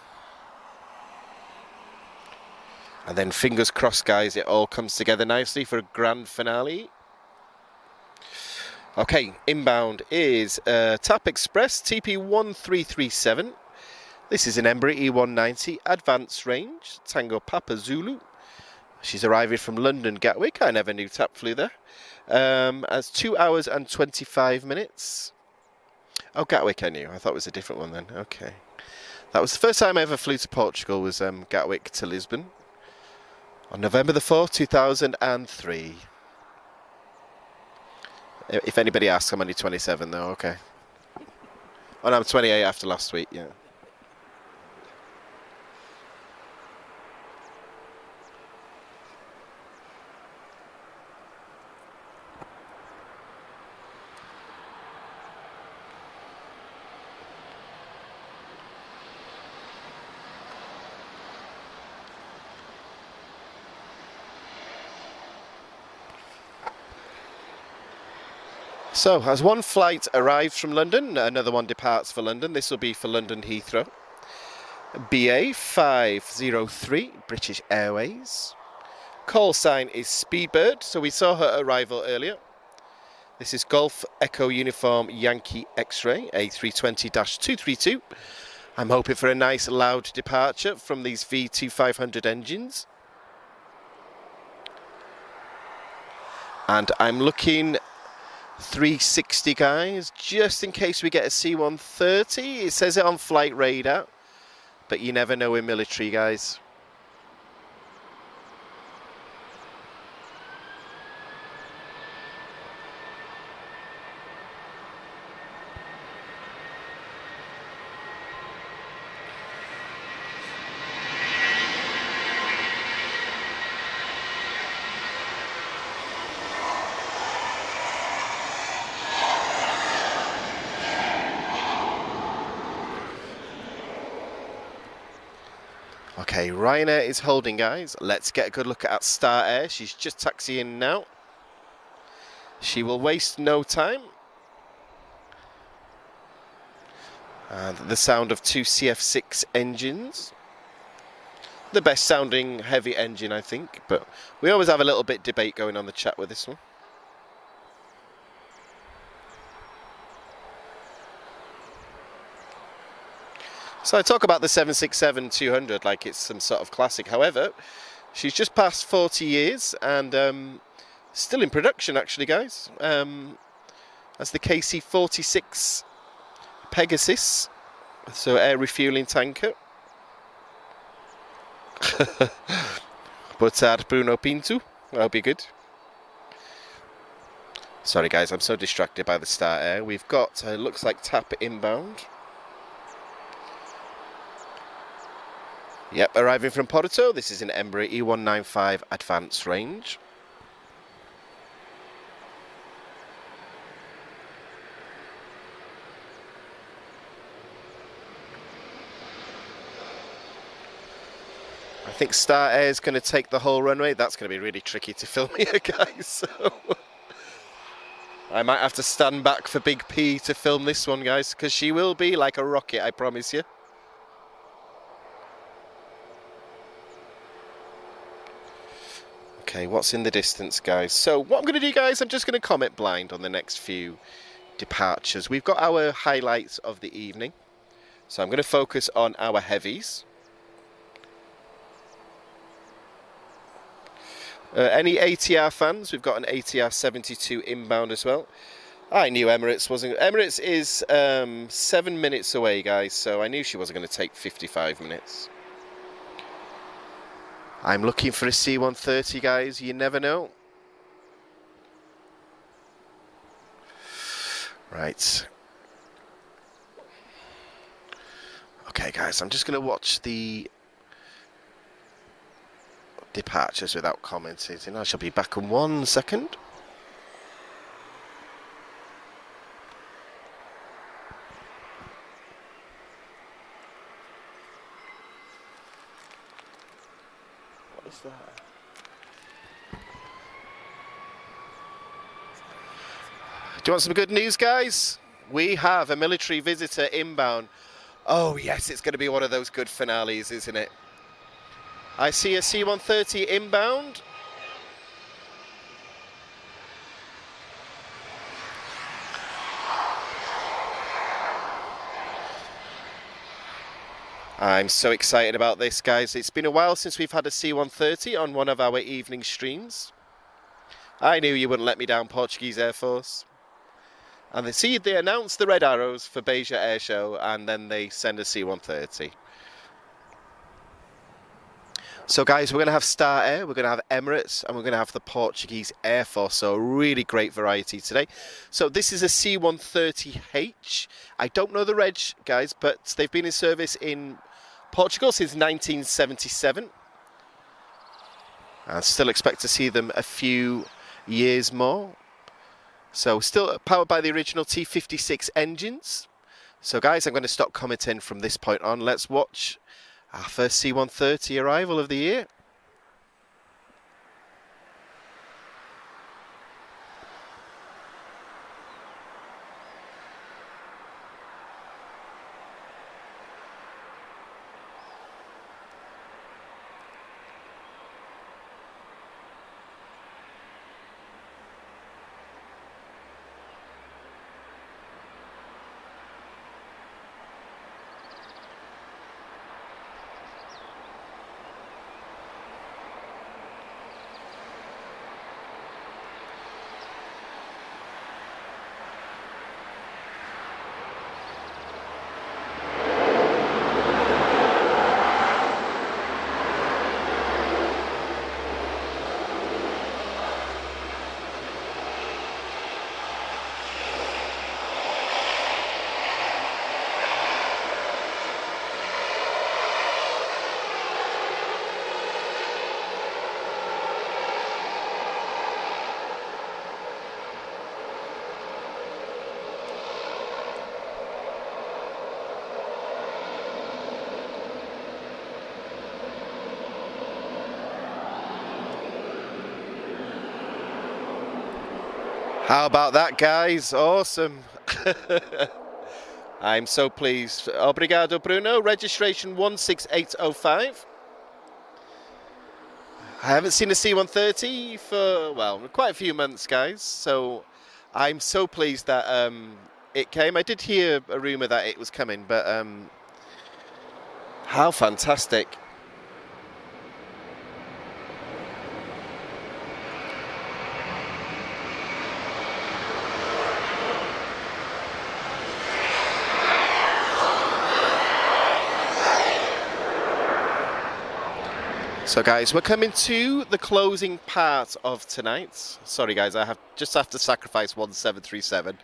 And then fingers crossed, guys, it all comes together nicely for a grand finale. Okay, inbound is TAP Express TP1337. This is an Embraer E190 advanced range, Tango Papa Zulu. She's arriving from London Gatwick. I never knew TAP flew there. As 2 hours and 25 minutes. Oh, Gatwick I knew. I thought it was a different one then. Okay. That was the first time I ever flew to Portugal, was Gatwick to Lisbon. On November the 4th, 2003. If anybody asks, I'm only 27 though, okay. Oh no, I'm 28 after last week, yeah. So, as one flight arrives from London, another one departs for London. This will be for London Heathrow. BA 503, British Airways. Call sign is Speedbird, so we saw her arrival earlier. This is Golf Echo Uniform Yankee X-Ray, A320-232. I'm hoping for a nice loud departure from these V2500 engines. And I'm looking 360, guys, just in case we get a C-130. It says it on flight radar, but you never know in military, guys. Okay, Ryanair is holding, guys. Let's get a good look at Star Air. She's just taxiing now. She will waste no time. And the sound of two CF6 engines. The best sounding heavy engine, I think, but we always have a little bit debate going on the chat with this one. So I talk about the 767-200 like it's some sort of classic. However, she's just past 40 years and still in production, actually, guys. As the KC-46 Pegasus, so air refueling tanker. Boa Bruno Pinto, that'll be good. Sorry guys, I'm so distracted by the Star Air. We've got, looks like TAP inbound. Yep, arriving from Porto. This is an Embraer E195 advanced range. I think Star Air is going to take the whole runway. That's going to be really tricky to film here, guys. So I might have to stand back for Big P to film this one, guys, because she will be like a rocket, I promise you. Okay, what's in the distance, guys? So what I'm going to do, guys, I'm just going to comment blind on the next few departures. We've got our highlights of the evening. So I'm going to focus on our heavies. Any ATR fans? We've got an ATR 72 inbound as well. I knew Emirates wasn't... Emirates is 7 minutes away, guys, so I knew she wasn't going to take 55 minutes. I'm looking for a C-130, guys. You never know. Right. Okay, guys, I'm just going to watch the departures without commenting. I shall be back in 1 second. What is that? Do you want some good news, guys? We have a military visitor inbound. Oh yes, it's going to be one of those good finales, isn't it? I see a C-130 inbound. I'm so excited about this, guys. It's been a while since we've had a C-130 on one of our evening streams. I knew you wouldn't let me down, Portuguese Air Force. And they announced the red arrows for Beja Air Show, and then they send a C-130. So guys, we're going to have Star Air, we're going to have Emirates, and we're going to have the Portuguese Air Force. So a really great variety today. So this is a C-130H. I don't know the reg, guys, but they've been in service in Portugal since 1977. I still expect to see them a few years more. So still powered by the original T56 engines. So guys, I'm going to stop commenting from this point on. Let's watch our first C-130 arrival of the year. How about that, guys? Awesome. I'm so pleased. Obrigado, Bruno. Registration 16805. I haven't seen a C-130 for, well, quite a few months, guys. So I'm so pleased that it came. I did hear a rumour that it was coming, but how fantastic. So guys, we're coming to the closing part of tonight. Sorry guys, I have to sacrifice 1737.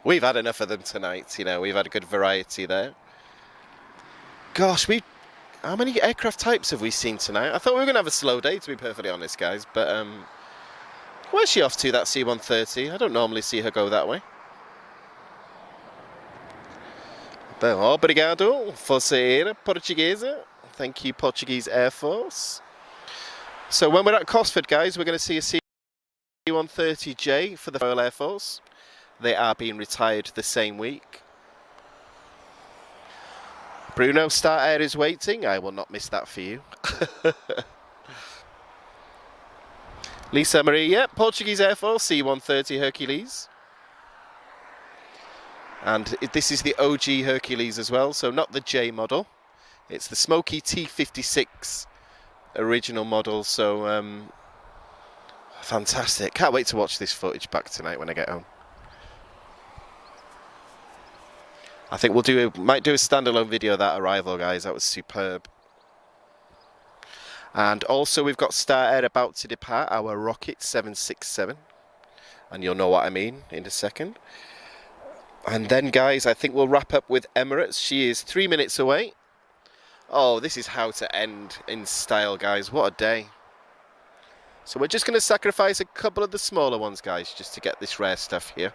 We've had enough of them tonight, you know, we've had a good variety there. Gosh, how many aircraft types have we seen tonight? I thought we were going to have a slow day, to be perfectly honest, guys, but where's she off to, that C-130? I don't normally see her go that way. Obrigado, Força Aérea Portuguesa. Thank you, Portuguese Air Force. So when we're at Cosford, guys, we're going to see a C-130J for the Royal Air Force. They are being retired the same week. Bruno, Star Air is waiting. I will not miss that for you. Lisa Marie, yeah, Portuguese Air Force, C-130 Hercules. And this is the OG Hercules as well, so not the J model. It's the Smoky T56 original model, so fantastic. Can't wait to watch this footage back tonight when I get home. I think might do a standalone video of that arrival, guys. That was superb. And also we've got Star Air about to depart, our Rocket 767. And you'll know what I mean in a second. And then, guys, I think we'll wrap up with Emirates. She is 3 minutes away. Oh, this is how to end in style, guys. What a day. So we're just going to sacrifice a couple of the smaller ones, guys, just to get this rare stuff here.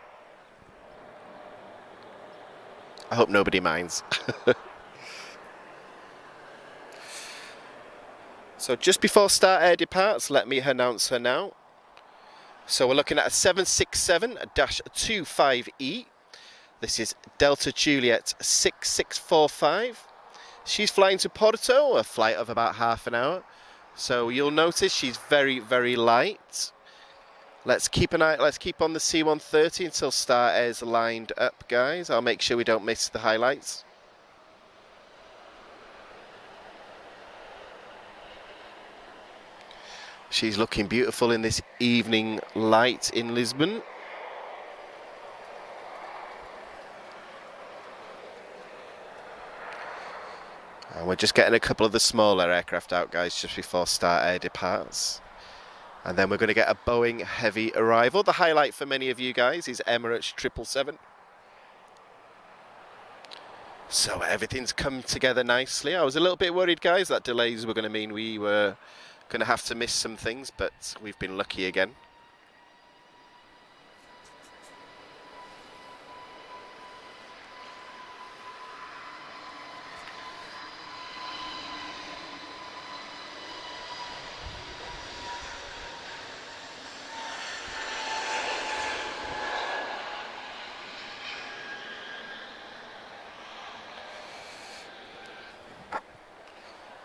I hope nobody minds. So just before Star Air departs, let me announce her now. So we're looking at a 767-25E. This is Delta Juliet 6645. She's flying to Porto, a flight of about half an hour. So you'll notice she's very, very light. Let's keep on the C-130 until Star Air's lined up, guys. I'll make sure we don't miss the highlights. She's looking beautiful in this evening light in Lisbon. And we're just getting a couple of the smaller aircraft out, guys, just before Star Air departs. And then we're going to get a Boeing heavy arrival. The highlight for many of you guys is Emirates 777. So everything's come together nicely. I was a little bit worried, guys, that delays were going to mean we were going to have to miss some things, but we've been lucky again.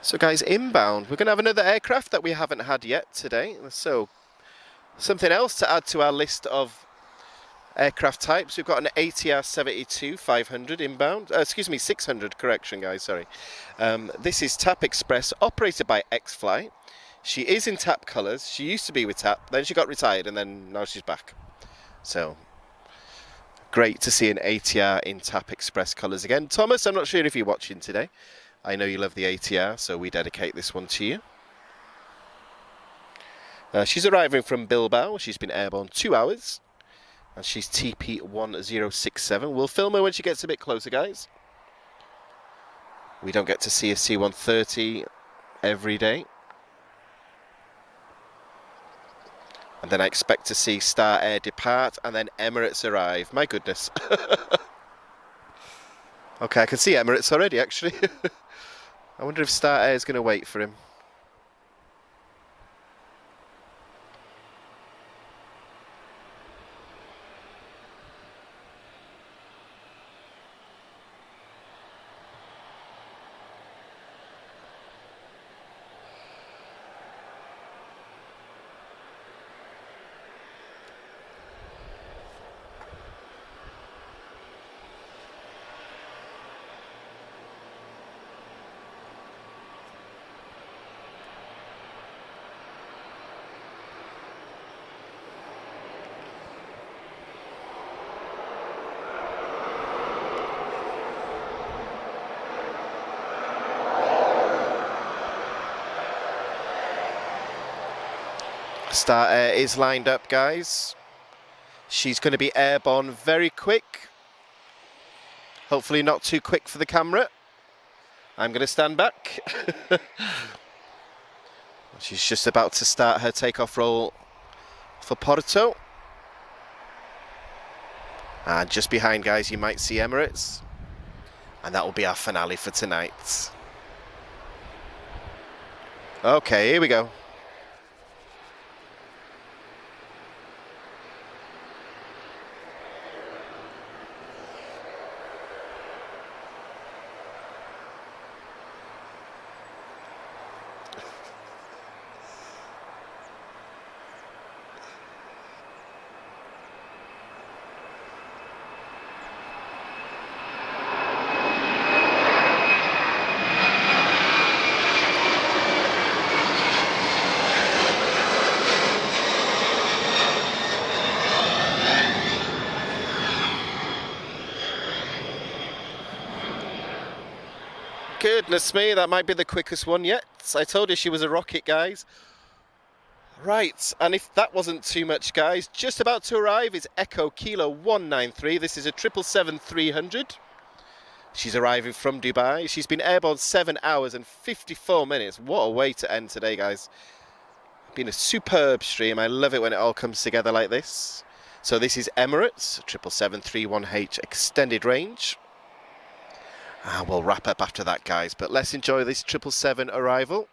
So guys, inbound, we're going to have another aircraft that we haven't had yet today. So something else to add to our list of aircraft types. We've got an ATR 72-500 inbound. 600, correction guys, sorry. This is TAP Express, operated by X-Fly. She is in TAP colours. She used to be with TAP, then she got retired, and then now she's back. So great to see an ATR in TAP Express colours again. Thomas, I'm not sure if you're watching today. I know you love the ATR, so we dedicate this one to you. She's arriving from Bilbao. She's been airborne 2 hours. And she's TP1067. We'll film her when she gets a bit closer, guys. We don't get to see a C-130 every day. And then I expect to see Star Air depart and then Emirates arrive. My goodness. Okay, I can see Emirates already, actually. I wonder if Star Air is going to wait for him. Start air is lined up, guys. She's going to be airborne very quick. Hopefully not too quick for the camera. I'm going to stand back. She's just about to start her takeoff roll for Porto. And just behind, guys, you might see Emirates. And that will be our finale for tonight. Okay, here we go. Goodness me, that might be the quickest one yet. I told you she was a rocket, guys. Right, and if that wasn't too much, guys, just about to arrive is Echo Kilo 193. This is a 777-300. She's arriving from Dubai. She's been airborne 7 hours and 54 minutes. What a way to end today, guys. Been a superb stream. I love it when it all comes together like this. So this is Emirates, 777-31H extended range. We'll wrap up after that, guys, but let's enjoy this 777 arrival.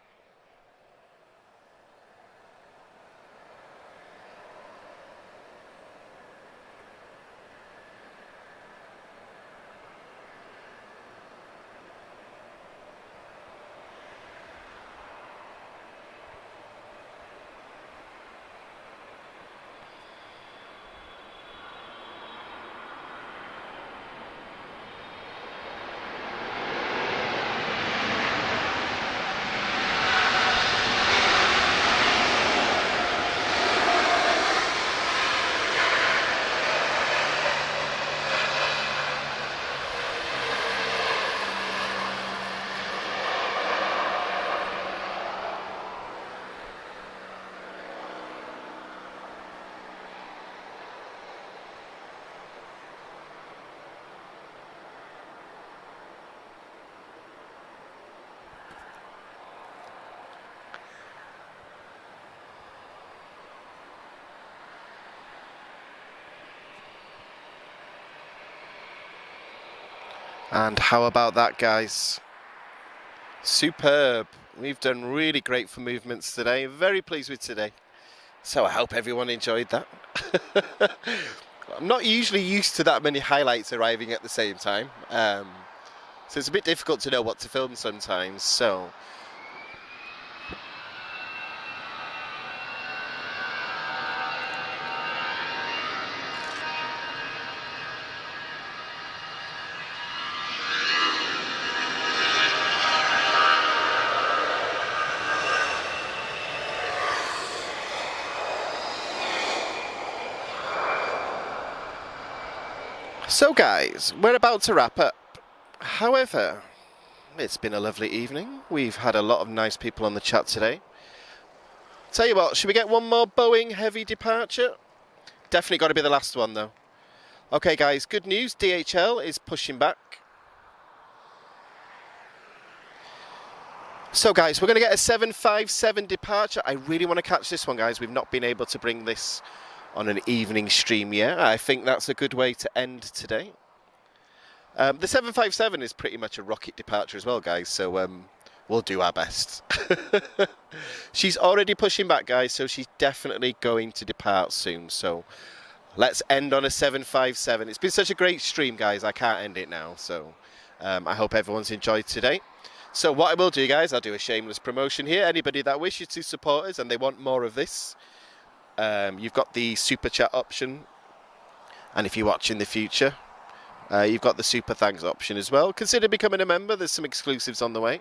And how about that, guys? Superb. We've done really great for movements today. Very pleased with today. So I hope everyone enjoyed that. I'm not usually used to that many highlights arriving at the same time. So it's a bit difficult to know what to film sometimes. So So guys, we're about to wrap up. However, it's been a lovely evening. We've had a lot of nice people on the chat today. Tell you what, should we get one more Boeing heavy departure? Definitely got to be the last one though. Okay guys, good news, DHL is pushing back. So guys, we're going to get a 757 departure. I really want to catch this one, guys. We've not been able to bring this on an evening stream yet. I think that's a good way to end today. The 757 is pretty much a rocket departure as well, guys, so we'll do our best. She's already pushing back, guys, so she's definitely going to depart soon. So let's end on a 757. It's been such a great stream, guys. I can't end it now, so I hope everyone's enjoyed today. So what I will do, guys, I'll do a shameless promotion here. Anybody that wishes to support us and they want more of this, you've got the super chat option, and if you watch in the future, you've got the super thanks option as well. Consider becoming a member. There's some exclusives on the way.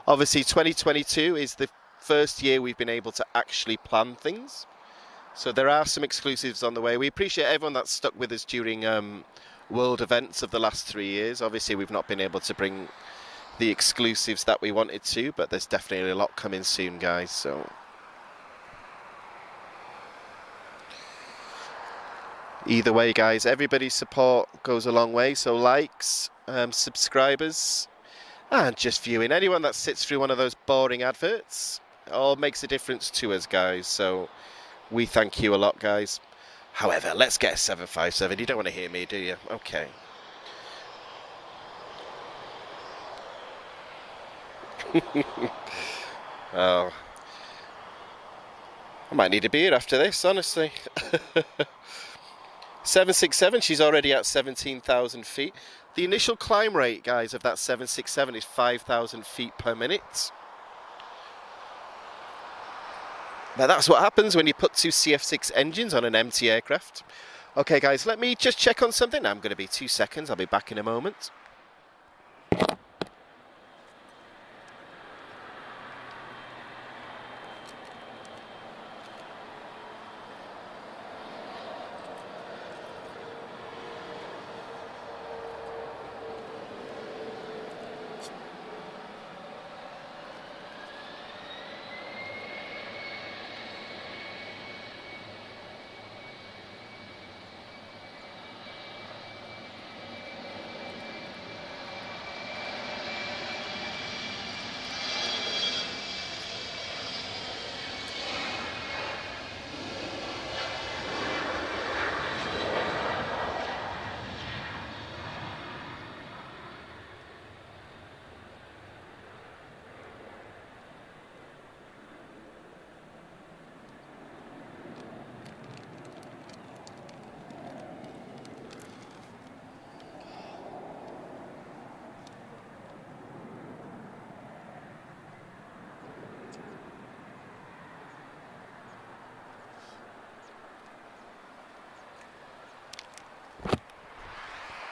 Obviously 2022 is the first year we've been able to actually plan things, so there are some exclusives on the way. We appreciate everyone that's stuck with us during world events of the last 3 years. Obviously we've not been able to bring the exclusives that we wanted to, but there's definitely a lot coming soon, guys. So Either way, guys, everybody's support goes a long way. So likes, subscribers, and just viewing. Anyone that sits through one of those boring adverts, it all makes a difference to us, guys. So we thank you a lot, guys. However, let's get a 757. You don't want to hear me, do you? Okay. Oh, I might need a beer after this, honestly. 767, she's already at 17,000 feet. The initial climb rate, guys, of that 767 is 5,000 feet per minute. Now that's what happens when you put two CF6 engines on an empty aircraft. Okay, guys, let me just check on something. I'm going to be 2 seconds. I'll be back in a moment.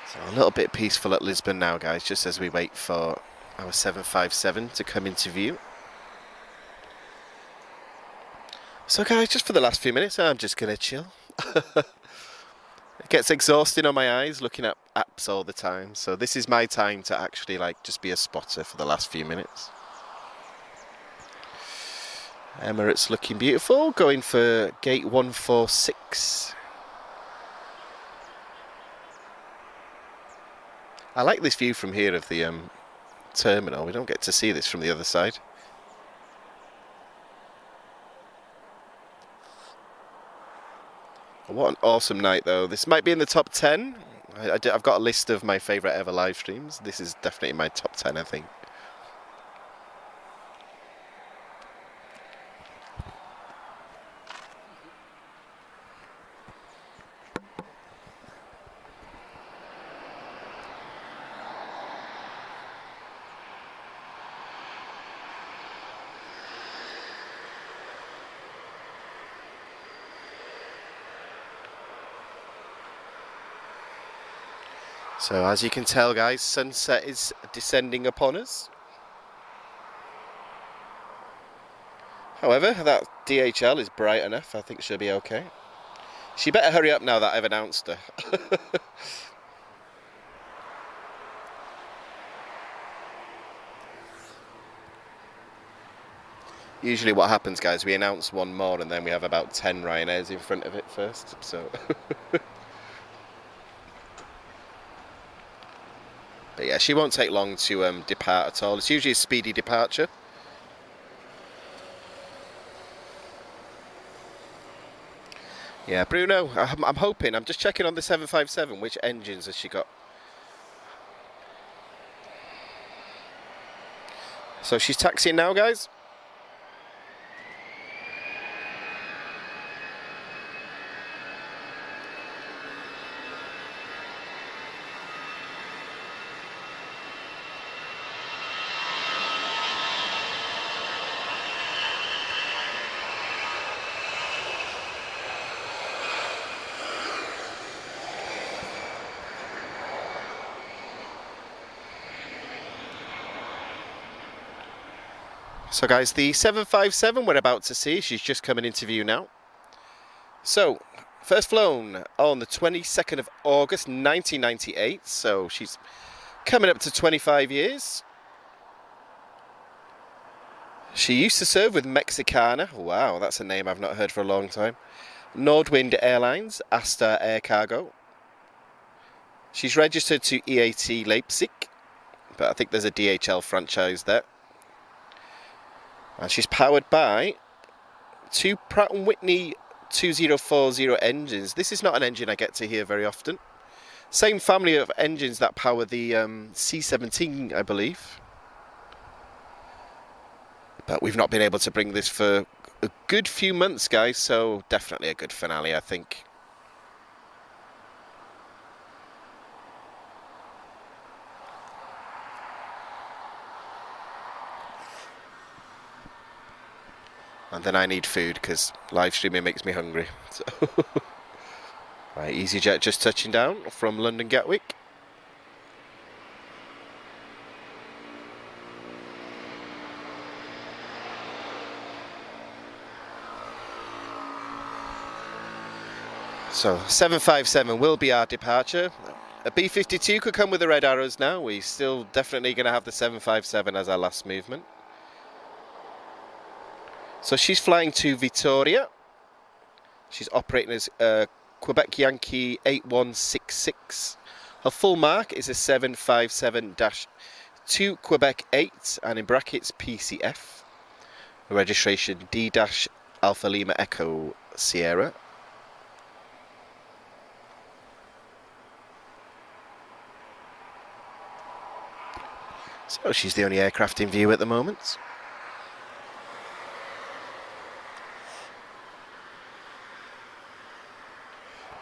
So a little bit peaceful at Lisbon now, guys, just as we wait for our 757 to come into view. So guys, just for the last few minutes, I'm just going to chill. It gets exhausting on my eyes looking at apps all the time, so this is my time to actually just be a spotter for the last few minutes. Emirates looking beautiful, going for gate 146. I like this view from here of the terminal. We don't get to see this from the other side. What an awesome night, though. This might be in the top 10. I've got a list of my favourite ever live streams. This is definitely in my top 10, I think. So as you can tell, guys, sunset is descending upon us. However, that DHL is bright enough. I think she'll be okay. She better hurry up now that I've announced her. Usually what happens, guys, we announce one more and then we have about 10 Ryanairs in front of it first. So but yeah, she won't take long to depart at all. It's usually a speedy departure. Yeah, Bruno, I'm hoping, I'm just checking on the 757, which engines has she got? So she's taxiing now, guys. So guys, the 757 we're about to see, she's just coming into view now. So, first flown on the 22nd of August 1998, so she's coming up to 25 years. She used to serve with Mexicana. Wow, that's a name I've not heard for a long time. Nordwind Airlines, Asta Air Cargo. She's registered to EAT Leipzig, but I think there's a DHL franchise there. And she's powered by two Pratt & Whitney 2040 engines. This is not an engine I get to hear very often. Same family of engines that power the C-17, I believe. But we've not been able to bring this for a good few months, guys, so definitely a good finale, I think. And then I need food because live streaming makes me hungry. So right, EasyJet just touching down from London Gatwick. So 757 will be our departure. A B-52 could come with the red arrows now. We're still definitely going to have the 757 as our last movement. So she's flying to Vitoria. She's operating as Quebec Yankee 8166. Her full mark is a 757-2 Quebec 8 and in brackets PCF. The registration D-Alpha Lima Echo Sierra. So she's the only aircraft in view at the moment.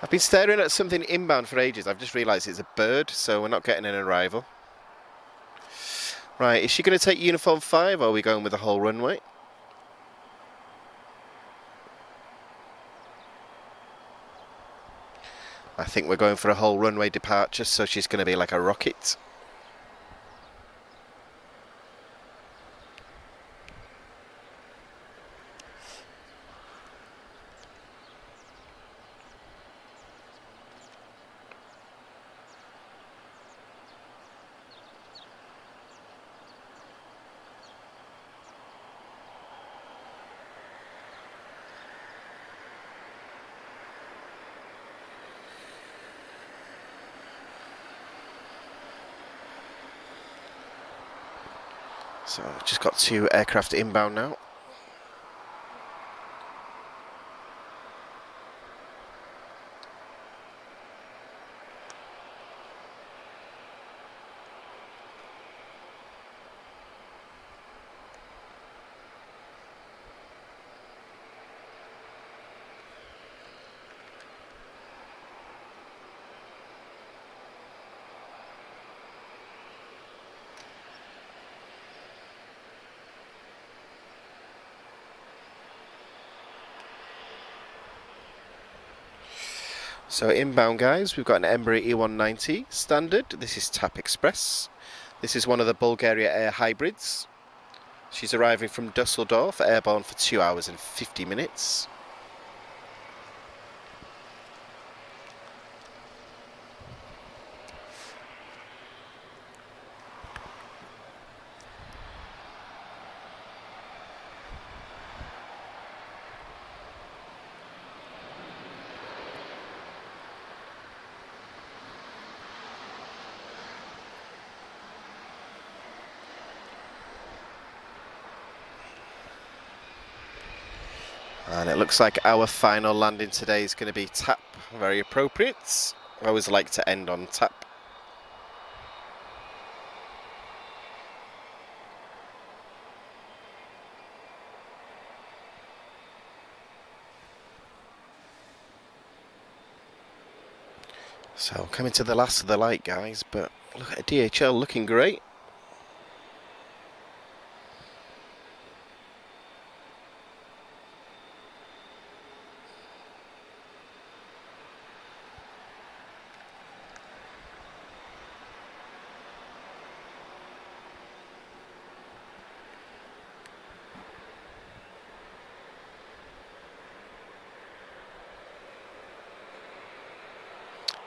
I've been staring at something inbound for ages. I've just realised it's a bird, so we're not getting an arrival. Right, is she going to take uniform 5 or are we going with the whole runway? I think we're going for a whole runway departure, so she's going to be like a rocket. So just got 2 aircraft inbound now. So inbound, guys, we've got an Embraer E190 standard. This is TAP Express. This is one of the Bulgaria Air hybrids. She's arriving from Dusseldorf, airborne for 2 hours and 50 minutes. And it looks like our final landing today is going to be TAP, very appropriate. I always like to end on TAP. So coming to the last of the light, guys, but look at a DHL looking great.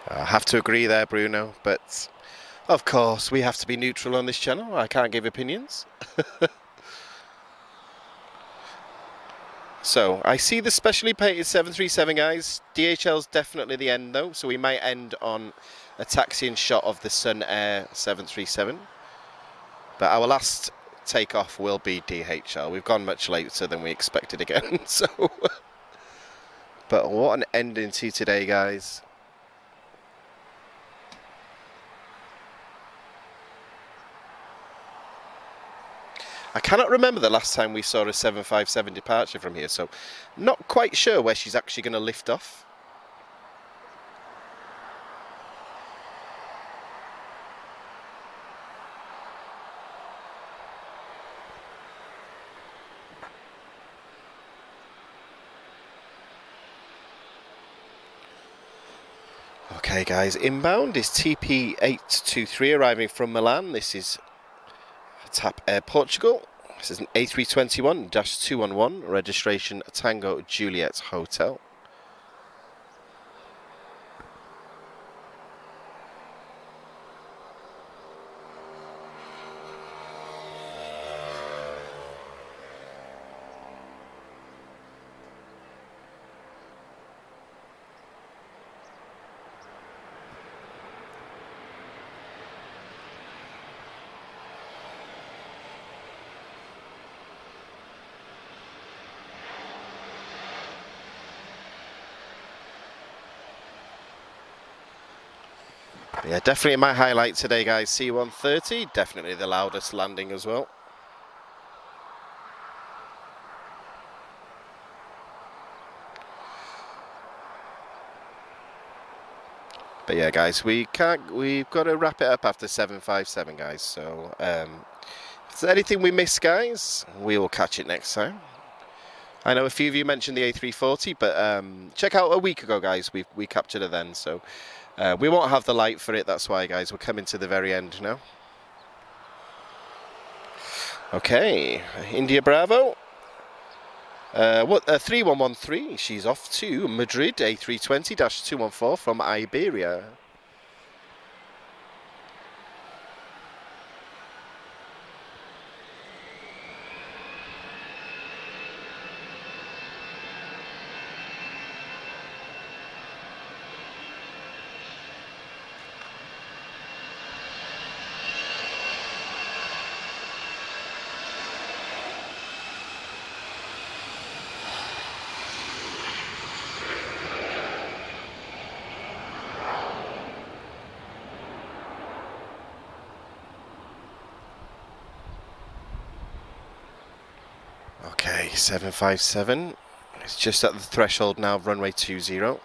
I have to agree there, Bruno, but of course we have to be neutral on this channel. I can't give opinions. So, I see the specially painted 737, guys. DHL's definitely the end, though, so we might end on a taxiing shot of the Sun Air 737. But our last takeoff will be DHL. We've gone much later than we expected again, so... But what an ending to today, guys. I cannot remember the last time we saw a 757 departure from here, so not quite sure where she's actually going to lift off. Okay guys, inbound is TP823 arriving from Milan. This is TAP Air Portugal. This is an A321-211, registration Tango Juliet Hotel. Yeah, definitely my highlight today, guys. C-130, definitely the loudest landing as well. But yeah, guys, we've got to wrap it up after 757, guys. So if there's anything we missed, guys, we will catch it next time. I know a few of you mentioned the A340, but check out a week ago, guys. We captured it then, so we won't have the light for it. That's why, guys, we're coming to the very end now. Okay, India Bravo. 3113, she's off to Madrid, A320-214 from Iberia. Okay, 757. It's just at the threshold now of runway 20. And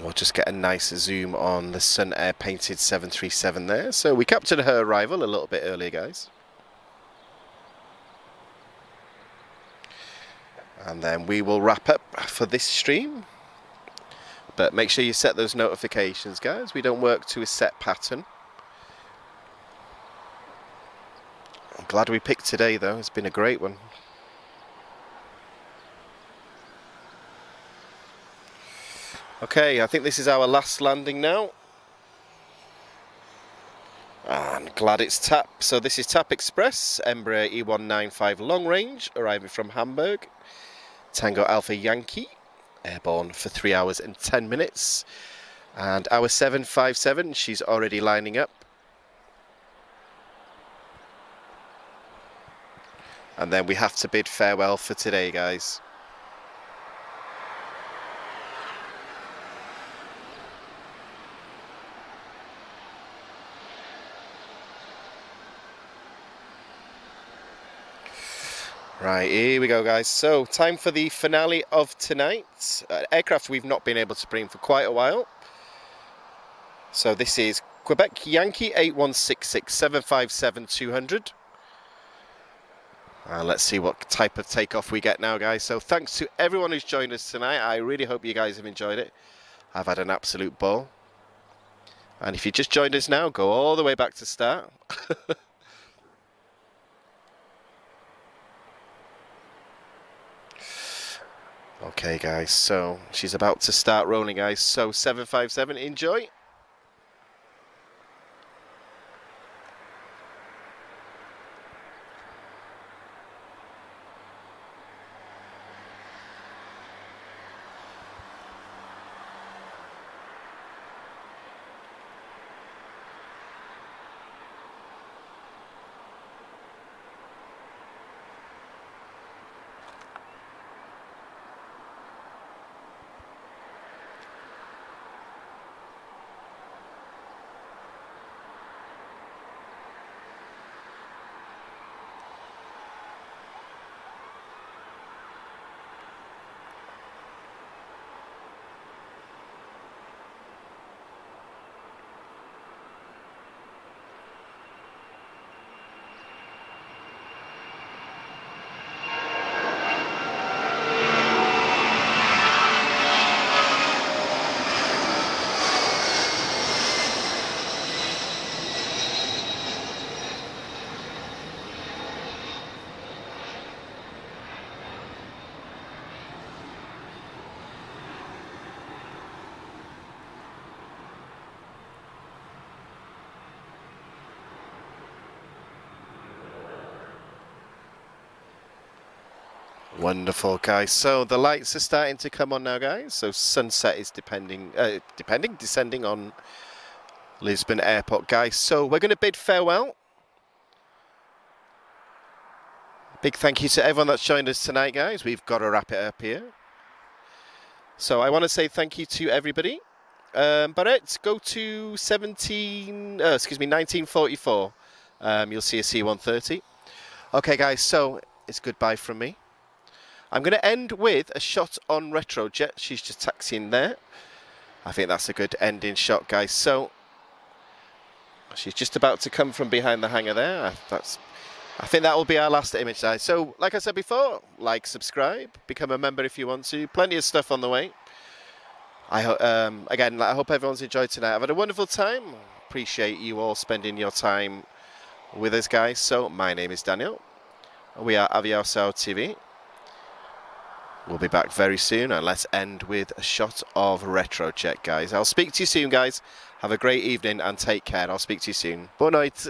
we'll just get a nice zoom on the Sun Air painted 737 there. So we captured her arrival a little bit earlier, guys. And then we will wrap up for this stream. But make sure you set those notifications, guys. We don't work to a set pattern. I'm glad we picked today, though. It's been a great one. Okay, I think this is our last landing now. And glad it's TAP. So this is TAP Express, Embraer E195 long range, arriving from Hamburg. Tango Alpha Yankee, airborne for 3 hours and 10 minutes. And our 757, she's already lining up. And then we have to bid farewell for today, guys. Right, here we go, guys. So, time for the finale of tonight. Aircraft we've not been able to bring for quite a while. So this is Quebec Yankee 8166-757-200. Let's see what type of takeoff we get now, guys. So thanks to everyone who's joined us tonight. I really hope you guys have enjoyed it. I've had an absolute ball. And if you just joined us now, go all the way back to start. Okay, guys, so she's about to start rolling, guys. So 757, enjoy. Wonderful, guys. So the lights are starting to come on now, guys. So sunset is descending on Lisbon Airport, guys. So we're going to bid farewell. Big thank you to everyone that's joined us tonight, guys. We've got to wrap it up here. So I want to say thank you to everybody. But let's go to 1944. You'll see a C-130. Okay, guys, so it's goodbye from me. I'm going to end with a shot on Retrojet. She's just taxiing there. I think that's a good ending shot, guys. So she's just about to come from behind the hangar there. I think that will be our last image, guys. So, like I said before, like, subscribe, become a member if you want to. Plenty of stuff on the way. Again, I hope everyone's enjoyed tonight. I've had a wonderful time. Appreciate you all spending your time with us, guys. So, my name is Daniel. We are Aviação TV. We'll be back very soon, and let's end with a shot of Retrojet, guys. I'll speak to you soon, guys. Have a great evening and take care. I'll speak to you soon. Boa noite.